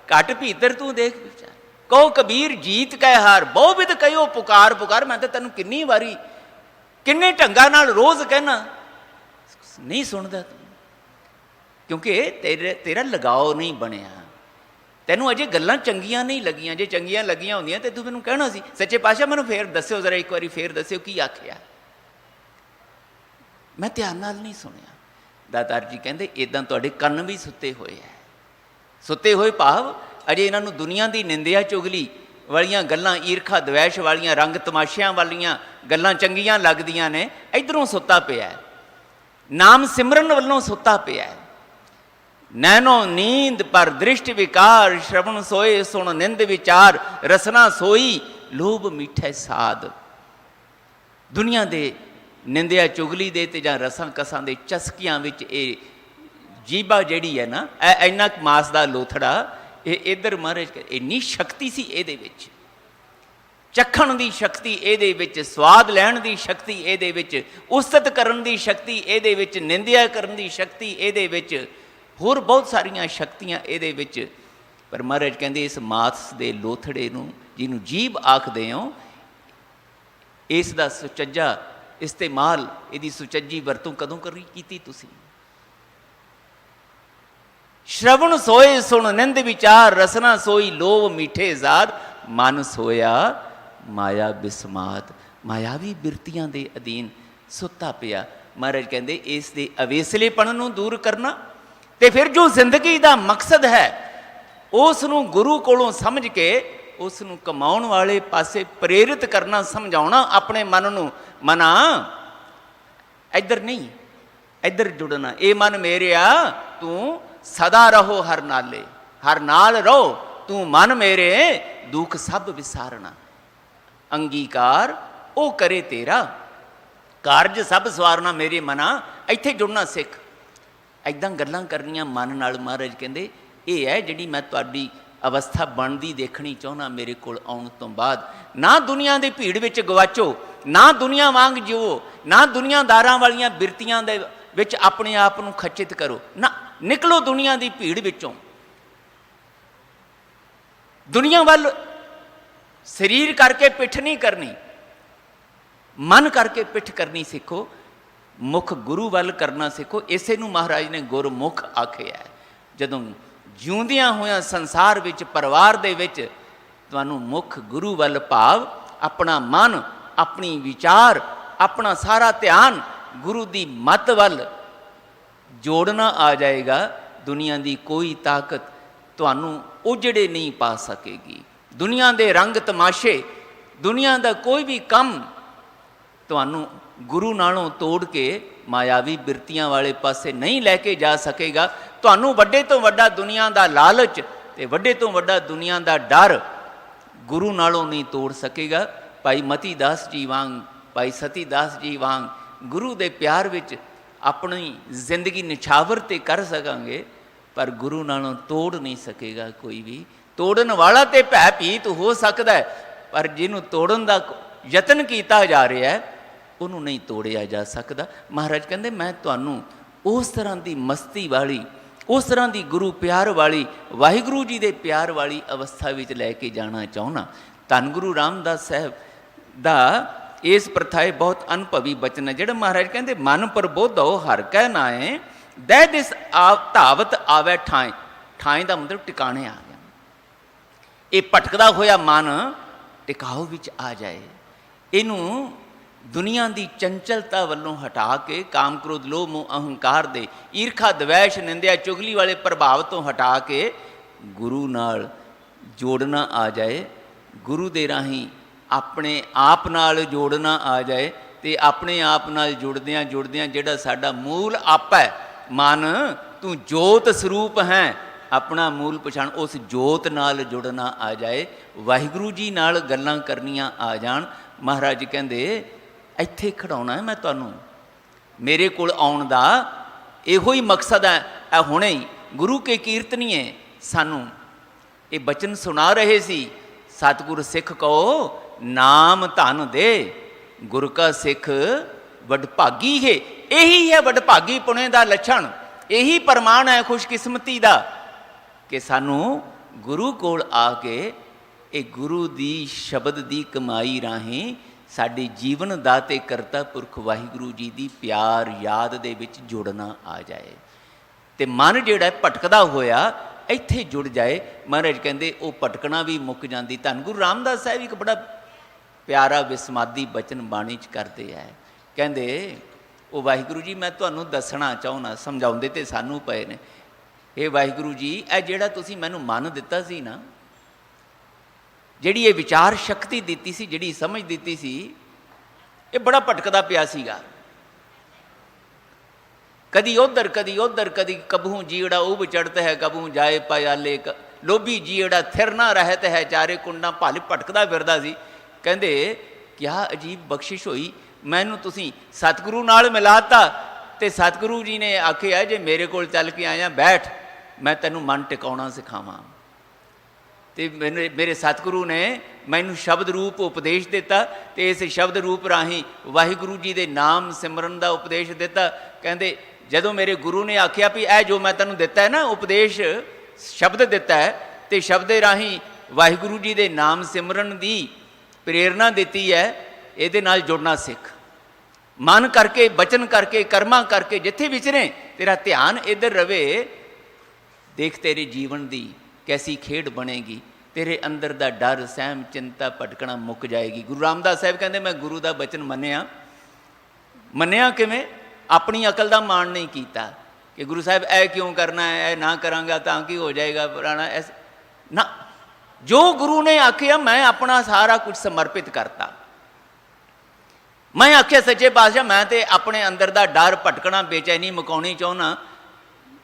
ਘਟ ਭੀਤਰ ਤੂੰ ਦੇਖ ਵਿਚਾਰ। ਕਹੋ ਕਬੀਰ ਜੀਤ ਕਹਿ ਹਾਰ, ਬਹੁ ਵਿਧ ਕਹਿਓ ਪੁਕਾਰ ਪੁਕਾਰ। ਮੈਂ ਤਾਂ ਤੈਨੂੰ ਕਿੰਨੀ ਵਾਰੀ, ਕਿੰਨੇ ਢੰਗਾਂ ਨਾਲ ਰੋਜ਼ ਕਹਿਣਾ, ਨਹੀਂ ਸੁਣਦਾ ਤੂੰ, ਕਿਉਂਕਿ ਤੇਰਾ ਲਗਾਓ ਨਹੀਂ ਬਣਿਆ, ਤੈਨੂੰ ਅਜੇ ਗੱਲਾਂ ਚੰਗੀਆਂ ਨਹੀਂ ਲੱਗੀਆਂ। ਜੇ ਚੰਗੀਆਂ ਲੱਗੀਆਂ ਹੁੰਦੀਆਂ ਤੇ ਤੂੰ ਮੈਨੂੰ ਕਹਿਣਾ ਸੀ, ਸੱਚੇ ਪਾਤਸ਼ਾਹ ਮੈਨੂੰ ਫੇਰ ਦੱਸਿਓ ਜ਼ਰਾ, ਇੱਕ ਵਾਰੀ ਫੇਰ ਦੱਸਿਓ ਕੀ ਆਖਿਆ, ਮੈਂ ਧਿਆਨ ਨਾਲ ਨਹੀਂ ਸੁਣਿਆ। ਦਾਤਾਰ ਜੀ ਕਹਿੰਦੇ ਇੱਦਾਂ ਤੁਹਾਡੇ ਕੰਨ ਵੀ ਸੁੱਤੇ ਹੋਏ ਹੈ। ਸੁੱਤੇ ਹੋਏ ਭਾਵ ਅਜੇ ਇਹਨਾਂ ਨੂੰ ਦੁਨੀਆ ਦੀ ਨਿੰਦਿਆ ਚੁਗਲੀ ਵਾਲੀਆਂ ਗੱਲਾਂ, ਈਰਖਾ ਦਵੈਸ਼ ਵਾਲੀਆਂ, ਰੰਗ ਤਮਾਸ਼ਿਆਂ ਵਾਲੀਆਂ ਗੱਲਾਂ ਚੰਗੀਆਂ ਲੱਗਦੀਆਂ ਨੇ, ਇੱਧਰੋਂ ਸੁੱਤਾ ਪਿਆ, ਨਾਮ ਸਿਮਰਨ ਵੱਲੋਂ ਸੁੱਤਾ ਪਿਆ। ਨੈਨੋ ਨੀਂਦ ਪਰ ਦ੍ਰਿਸ਼ਟ ਵਿਕਾਰ, ਸ਼ਰਵਣ ਸੋਏ ਸੁਣ ਨਿੰਦ ਵਿਚਾਰ, ਰਸਨਾ ਸੋਈ ਲੋਭ ਮਿੱਠੇ ਸਾਧ। ਦੁਨੀਆ ਦੇ ਨਿੰਦਿਆ ਚੁਗਲੀ ਦੇ ਤੇ ਜਾਂ ਰਸਾਂ ਕਸਾਂ ਦੇ ਚਸਕਿਆਂ ਵਿੱਚ ਇਹ ਜੀਭਾ ਜਿਹੜੀ ਹੈ ਨਾ, ਇੰਨਾ ਮਾਸ ਦਾ ਲੋਥੜਾ, ਇਹ ਇੱਧਰ ਮਹਾਰਾਜ ਇੰਨੀ ਸ਼ਕਤੀ ਸੀ ਇਹਦੇ ਵਿੱਚ, ਚੱਖਣ ਦੀ ਸ਼ਕਤੀ ਇਹਦੇ ਵਿੱਚ, ਸਵਾਦ ਲੈਣ ਦੀ ਸ਼ਕਤੀ ਇਹਦੇ ਵਿੱਚ, ਉਸਤਤ ਕਰਨ ਦੀ ਸ਼ਕਤੀ ਇਹਦੇ ਵਿੱਚ, ਨਿੰਦਿਆ ਕਰਨ ਦੀ ਸ਼ਕਤੀ ਇਹਦੇ ਵਿੱਚ, ਹੋਰ ਬਹੁਤ ਸਾਰੀਆਂ ਸ਼ਕਤੀਆਂ ਇਹਦੇ ਵਿੱਚ। ਪਰ ਮਹਾਰਾਜ ਕਹਿੰਦੇ ਇਸ ਮਾਸ ਦੇ ਲੋਥੜੇ ਨੂੰ, ਜਿਹਨੂੰ ਜੀਭ ਆਖਦੇ ਹੋ, ਇਸ ਦਾ ਸੁਚੱਜਾ ਇਸਤੇਮਾਲ, ਇਹਦੀ ਸੁਚੱਜੀ ਵਰਤੋਂ ਕਦੋਂ ਕੀਤੀ ਤੁਸੀਂ? ਸ਼ਰਵਣ ਸੋਏ ਸੁਣ ਨਿੰਦ ਵਿਚਾਰ, ਰਸਨਾ ਸੋਈ ਲੋਭ ਮਿੱਠੇ ਜ਼ਾਦ, ਮਨ ਸੋਇਆ ਮਾਇਆ ਬਿਸਮਾਤ। ਮਾਇਆਵੀ ਬਿਰਤੀਆਂ ਦੇ ਅਧੀਨ ਸੁੱਤਾ ਪਿਆ। ਮਹਾਰਾਜ ਕਹਿੰਦੇ ਇਸ ਦੇ ਅਵੇਸਲੇਪਣ ਨੂੰ ਦੂਰ ਕਰਨਾ, ਤੇ ਫਿਰ ਜੋ ਜ਼ਿੰਦਗੀ ਦਾ ਮਕਸਦ ਹੈ ਉਸ ਨੂੰ ਗੁਰੂ ਕੋਲੋਂ ਸਮਝ ਕੇ ਉਸ ਨੂੰ ਕਮਾਉਣ ਵਾਲੇ ਪਾਸੇ ਪ੍ਰੇਰਿਤ ਕਰਨਾ, ਸਮਝਾਉਣਾ ਆਪਣੇ ਮਨ ਨੂੰ, ਮਨਾ ਇੱਧਰ ਨਹੀਂ ਇੱਧਰ ਜੁੜਨਾ। ਇਹ ਮਨ ਮੇਰਿਆ ਤੂੰ ਸਦਾ ਰਹੋ ਹਰ ਨਾਲੇ, ਹਰ ਨਾਲ ਰਹੋ ਤੂੰ ਮਨ ਮੇਰੇ, ਦੁੱਖ ਸਭ ਵਿਸਾਰਨਾ। ਅੰਗੀਕਾਰ ਉਹ ਕਰੇ ਤੇਰਾ, ਕਾਰਜ ਸਭ ਸਵਾਰਨਾ ਮੇਰੇ ਮਨਾ। ਇੱਥੇ ਜੁੜਨਾ ਸਿੱਖ, ਇੱਦਾਂ ਗੱਲਾਂ ਕਰਨੀਆਂ ਮਨ ਨਾਲ। ਮਹਾਰਾਜ ਕਹਿੰਦੇ ਇਹ ਹੈ ਜਿਹੜੀ ਮੈਂ ਤੁਹਾਡੀ ਅਵਸਥਾ ਬਣਦੀ ਦੇਖਣੀ ਚਾਹੁੰਦਾ ਮੇਰੇ ਕੋਲ ਆਉਣ ਤੋਂ ਬਾਅਦ। ਨਾ ਦੁਨੀਆ ਦੀ ਭੀੜ ਵਿੱਚ ਗਵਾਚੋ, ਨਾ ਦੁਨੀਆ ਵਾਂਗ ਜਿਓ, ਨਾ ਦੁਨੀਆਦਾਰਾਂ ਵਾਲੀਆਂ ਬਿਰਤੀਆਂ ਦੇ ਵਿੱਚ ਆਪਣੇ ਆਪ ਨੂੰ ਖਚਿਤ ਕਰੋ। ਨਾ, ਨਿਕਲੋ ਦੁਨੀਆ ਦੀ ਭੀੜ ਵਿੱਚੋਂ। ਦੁਨੀਆ ਵੱਲ ਸਰੀਰ ਕਰਕੇ ਪਿੱਠ ਨਹੀਂ ਕਰਨੀ, ਮਨ ਕਰਕੇ ਪਿੱਠ ਕਰਨੀ ਸਿੱਖੋ। ਮੁਖ ਗੁਰੂ ਵੱਲ ਕਰਨਾ ਸਿੱਖੋ। ਇਸੇ ਨੂੰ ਮਹਾਰਾਜ ਨੇ ਗੁਰਮੁਖ ਆਖਿਆ। ਜਦੋਂ ਜਿਉਂਦਿਆਂ ਹੋਇਆਂ ਸੰਸਾਰ ਵਿੱਚ, ਪਰਿਵਾਰ ਦੇ ਵਿੱਚ ਤੁਹਾਨੂੰ ਮੁੱਖ ਗੁਰੂ ਵੱਲ ਭਾਵ ਆਪਣਾ ਮਨ, ਆਪਣੀ ਵਿਚਾਰ, ਆਪਣਾ ਸਾਰਾ ਧਿਆਨ ਗੁਰੂ ਦੀ ਮੱਤ ਵੱਲ ਜੋੜਨਾ ਆ ਜਾਏਗਾ, ਦੁਨੀਆ ਦੀ ਕੋਈ ਤਾਕਤ ਤੁਹਾਨੂੰ ਉਜੜੇ ਨਹੀਂ ਪਾ ਸਕੇਗੀ। ਦੁਨੀਆ ਦੇ ਰੰਗ ਤਮਾਸ਼ੇ, ਦੁਨੀਆ ਦਾ ਕੋਈ ਵੀ ਕੰਮ ਤੁਹਾਨੂੰ ਗੁਰੂ ਨਾਲੋਂ ਤੋੜ ਕੇ ਮਾਇਆਵੀ ਬਿਰਤੀਆਂ ਵਾਲੇ ਪਾਸੇ ਨਹੀਂ ਲੈ ਕੇ ਜਾ ਸਕੇਗਾ। ਤੁਹਾਨੂੰ ਵੱਡੇ ਤੋਂ ਵੱਡਾ ਦੁਨੀਆ ਦਾ ਲਾਲਚ ਤੇ ਵੱਡੇ ਤੋਂ ਵੱਡਾ ਦੁਨੀਆ ਦਾ ਡਰ ਗੁਰੂ ਨਾਲੋਂ ਨਹੀਂ ਤੋੜ ਸਕੇਗਾ। ਭਾਈ ਮਤੀ ਦਾਸ ਜੀ ਵਾਂਗ, ਭਾਈ ਸਤੀ ਦਾਸ ਜੀ ਵਾਂਗ ਗੁਰੂ ਦੇ ਪਿਆਰ ਵਿੱਚ ਆਪਣੀ ਜ਼ਿੰਦਗੀ ਨਿਛਾਵਰ ਤੇ ਕਰ ਸਕਾਂਗੇ, ਪਰ ਗੁਰੂ ਨਾਲੋਂ ਤੋੜ ਨਹੀਂ ਸਕੇਗਾ ਕੋਈ ਵੀ। ਤੋੜਨ ਵਾਲਾ ਤੇ ਭੈ ਭੀਤ ਹੋ ਸਕਦਾ ਹੈ, ਪਰ ਜਿਹਨੂੰ ਤੋੜਨ ਦਾ ਯਤਨ ਕੀਤਾ ਜਾ ਰਿਹਾ ਹੈ ਉਹਨੂੰ ਨਹੀਂ ਤੋੜਿਆ ਜਾ ਸਕਦਾ। ਮਹਾਰਾਜ ਕਹਿੰਦੇ ਮੈਂ ਤੁਹਾਨੂੰ ਉਸ ਤਰ੍ਹਾਂ ਦੀ ਮਸਤੀ ਵਾਲੀ, ਉਸ ਤਰ੍ਹਾਂ ਦੀ ਗੁਰੂ ਪਿਆਰ ਵਾਲੀ, ਵਾਹਿਗੁਰੂ ਜੀ ਦੇ ਪਿਆਰ ਵਾਲੀ ਅਵਸਥਾ ਵਿੱਚ ਲੈ ਕੇ ਜਾਣਾ ਚਾਹੁੰਦਾ। ਧੰਨ ਗੁਰੂ ਰਾਮਦਾਸ ਸਾਹਿਬ ਦਾ ਇਸ ਪ੍ਰਥਾਏ ਬਹੁਤ ਅਨੁਭਵੀ ਬਚਨ ਹੈ, ਜਿਹੜਾ ਮਹਾਰਾਜ ਕਹਿੰਦੇ ਮਨ ਪ੍ਰਬੋਧੋ ਹਰ ਕੈ ਨਾਏ, ਦਹਿ ਦਿਸ ਧਾਵਤ ਆਵੈ ਠਾਏ। ਠਾਏ ਦਾ ਮਤਲਬ ਟਿਕਾਣੇ ਆ ਗਿਆ। ਇਹ ਭਟਕਦਾ ਹੋਇਆ ਮਨ ਟਿਕਾਓ ਵਿੱਚ ਆ ਜਾਏ। ਇਹਨੂੰ ਦੁਨੀਆ ਦੀ ਚੰਚਲਤਾ ਵੱਲੋਂ ਹਟਾ ਕੇ, ਕਾਮ ਕ੍ਰੋਧ ਲੋਭ ਮੋਹ ਅਹੰਕਾਰ ਦੇ, ਈਰਖਾ ਦਵੈਸ਼ ਨਿੰਦਿਆ ਚੁਗਲੀ ਵਾਲੇ ਪ੍ਰਭਾਵ ਤੋਂ ਹਟਾ ਕੇ ਗੁਰੂ ਨਾਲ ਜੋੜਨਾ ਆ ਜਾਏ। ਗੁਰੂ ਦੇ ਰਾਹੀਂ ਆਪਣੇ ਆਪ ਨਾਲ ਜੋੜਨਾ ਆ ਜਾਏ। ਤੇ ਆਪਣੇ ਆਪ ਨਾਲ ਜੁੜਦਿਆਂ ਜੁੜਦਿਆਂ ਜਿਹੜਾ ਸਾਡਾ ਮੂਲ ਆਪਾ ਹੈ, ਮਨ ਤੂੰ ਜੋਤ ਸਰੂਪ ਹੈ, ਆਪਣਾ ਮੂਲ ਪਛਾਣ, ਉਸ ਜੋਤ ਨਾਲ ਜੁੜਨਾ ਆ ਜਾਏ। ਵਾਹਿਗੁਰੂ ਜੀ ਨਾਲ ਗੱਲਾਂ ਕਰਨੀਆਂ ਆ ਜਾਣ। ਮਹਾਰਾਜ ਕਹਿੰਦੇ ਇੱਥੇ ਖੜਾਉਣਾ ਹੈ ਮੈਂ ਤੁਹਾਨੂੰ, ਮੇਰੇ ਕੋਲ ਆਉਣ ਦਾ ਇਹੋ ਹੀ ਮਕਸਦ ਹੈ। ਇਹ ਹੁਣੇ ਹੀ ਗੁਰੂ ਕੇ ਕੀਰਤਨੀਏ ਸਾਨੂੰ ਇਹ ਬਚਨ ਸੁਣਾ ਰਹੇ ਸੀ, ਸਤਿਗੁਰ ਸਿੱਖ ਕਹੋ ਨਾਮ ਧਨ ਦੇ, ਗੁਰ ਕਾ ਸਿੱਖ ਵਡਭਾਗੀ ਹੈ। ਇਹੀ ਹੈ ਵਡਭਾਗੀ ਪੁਣੇ ਦਾ ਲੱਛਣ, ਇਹੀ ਪ੍ਰਮਾਣ ਹੈ ਖੁਸ਼ਕਿਸਮਤੀ ਦਾ ਕਿ ਸਾਨੂੰ ਗੁਰੂ ਕੋਲ ਆ ਕੇ ਇਹ ਗੁਰੂ ਦੀ ਸ਼ਬਦ ਦੀ ਕਮਾਈ ਰਾਹੀਂ ਸਾਡੇ ਜੀਵਨ ਦਾ ਤੇ ਕਰਤਾ ਪੁਰਖ ਵਾਹਿਗੁਰੂ ਜੀ ਦੀ ਪਿਆਰ ਯਾਦ ਦੇ ਵਿੱਚ ਜੁੜਨਾ ਆ ਜਾਏ। ਤੇ ਮਨ ਜਿਹੜਾ ਭਟਕਦਾ ਹੋਇਆ ਇੱਥੇ ਜੁੜ ਜਾਏ। ਮਹਾਰਾਜ ਕਹਿੰਦੇ ਉਹ ਭਟਕਣਾ ਵੀ ਮੁੱਕ ਜਾਂਦੀ। ਧੰਨ ਗੁਰੂ ਰਾਮਦਾਸ ਸਾਹਿਬ ਇੱਕ ਬੜਾ ਪਿਆਰਾ ਵਿਸਮਾਦੀ ਬਚਨ ਬਾਣੀ 'ਚ ਕਰਦੇ ਹੈ। ਕਹਿੰਦੇ ਉਹ ਵਾਹਿਗੁਰੂ ਜੀ ਮੈਂ ਤੁਹਾਨੂੰ ਦੱਸਣਾ ਚਾਹੁੰਦਾ, ਸਮਝਾਉਂਦੇ ਤੇ ਸਾਨੂੰ ਪਏ ਨੇ। ਇਹ ਵਾਹਿਗੁਰੂ ਜੀ ਇਹ ਜਿਹੜਾ ਤੁਸੀਂ ਮੈਨੂੰ ਮਨ ਦਿੱਤਾ ਸੀ ਨਾ, ਜਿਹੜੀ ਇਹ ਵਿਚਾਰ ਸ਼ਕਤੀ ਦਿੱਤੀ ਸੀ, ਜਿਹੜੀ ਸਮਝ ਦਿੱਤੀ ਸੀ, ਇਹ ਬੜਾ ਭਟਕਦਾ ਪਿਆ ਸੀਗਾ। ਕਦੀ ਉਧਰ ਕਦੀ ਉਧਰ, ਕਦੀ ਕਬਹੂ ਜੀੜਾ ਉਬ ਚੜ੍ਹਤ ਹੈ, ਕਬਹੂ ਜਾਏ ਪਾਇਆਲੇ, ਲੋਭੀ ਜੀੜਾ ਥਿਰ ਨਾ ਰਹਿਤ ਹੈ, ਚਾਰੇ ਕੁੰਡਾਂ ਭਲ ਭਟਕਦਾ ਫਿਰਦਾ ਸੀ। ਕਹਿੰਦੇ ਕਿਆ ਅਜੀਬ ਬਖਸ਼ਿਸ਼ ਹੋਈ, ਮੈਨੂੰ ਤੁਸੀਂ ਸਤਿਗੁਰੂ ਨਾਲ ਮਿਲਾਤਾ ਤੇ ਸਤਿਗੁਰੂ ਜੀ ਨੇ ਆਖਿਆ ਜੇ ਮੇਰੇ ਕੋਲ ਚੱਲ ਕੇ ਆਇਆ ਬੈਠ, ਮੈਂ ਤੈਨੂੰ ਮਨ ਟਿਕਾਉਣਾ ਸਿਖਾਵਾਂ। ਤੇ ਮੇਰੇ ਸਤਿਗੁਰੂ ਨੇ ਮੈਨੂੰ ਸ਼ਬਦ ਰੂਪ ਉਪਦੇਸ਼ ਦਿੱਤਾ ਤੇ ਇਸ ਸ਼ਬਦ ਰੂਪ ਰਾਹੀਂ ਵਾਹਿਗੁਰੂ ਜੀ ਦੇ ਨਾਮ ਸਿਮਰਨ ਦਾ ਉਪਦੇਸ਼ ਦਿੱਤਾ। ਕਹਿੰਦੇ ਜਦੋਂ ਮੇਰੇ ਗੁਰੂ ਨੇ ਆਖਿਆ ਵੀ ਇਹ ਜੋ ਮੈਂ ਤੈਨੂੰ ਦਿੱਤਾ ਹੈ ਨਾ ਉਪਦੇਸ਼, ਸ਼ਬਦ ਦਿੱਤਾ ਹੈ, ਤੇ ਸ਼ਬਦ ਦੇ ਰਾਹੀਂ ਵਾਹਿਗੁਰੂ ਜੀ ਦੇ ਨਾਮ ਸਿਮਰਨ ਦੀ ਪ੍ਰੇਰਨਾ ਦਿੱਤੀ ਹੈ, ਇਹਦੇ ਨਾਲ ਜੁੜਨਾ ਸਿੱਖ। ਮਨ ਕਰਕੇ, ਬਚਨ ਕਰਕੇ, ਕਰਮਾਂ ਕਰਕੇ ਜਿੱਥੇ ਵਿਚਰੇ ਤੇਰਾ ਧਿਆਨ ਇੱਧਰ ਰਵੇ, ਦੇਖ ਤੇਰੇ ਜੀਵਨ ਦੀ ਕੈਸੀ ਖੇਡ ਬਣੇਗੀ, ਤੇਰੇ ਅੰਦਰ ਦਾ ਡਰ, ਸਹਿਮ, ਚਿੰਤਾ, ਭਟਕਣਾ ਮੁੱਕ ਜਾਏਗੀ। ਗੁਰੂ ਰਾਮਦਾਸ ਸਾਹਿਬ ਕਹਿੰਦੇ ਮੈਂ ਗੁਰੂ ਦਾ ਬਚਨ ਮੰਨਿਆ ਕਿਵੇਂ? ਆਪਣੀ ਅਕਲ ਦਾ ਮਾਣ ਨਹੀਂ ਕੀਤਾ ਕਿ ਗੁਰੂ ਸਾਹਿਬ ਇਹ ਕਿਉਂ ਕਰਨਾ ਹੈ, ਇਹ ਨਾ ਕਰਾਂਗਾ ਤਾਂ ਕੀ ਹੋ ਜਾਏਗਾ ਪੁਰਾਣਾ, ਐਸ ਨਾ, ਜੋ ਗੁਰੂ ਨੇ ਆਖਿਆ ਮੈਂ ਆਪਣਾ ਸਾਰਾ ਕੁਝ ਸਮਰਪਿਤ ਕਰਤਾ। ਮੈਂ ਆਖਿਆ ਸੱਚੇ ਪਾਤਸ਼ਾਹ ਮੈਂ ਤੇ ਆਪਣੇ ਅੰਦਰ ਦਾ ਡਰ, ਭਟਕਣਾ, ਬੇਚੈਨੀ ਮੁਕਾਉਣੀ ਚਾਹੁੰਦਾ,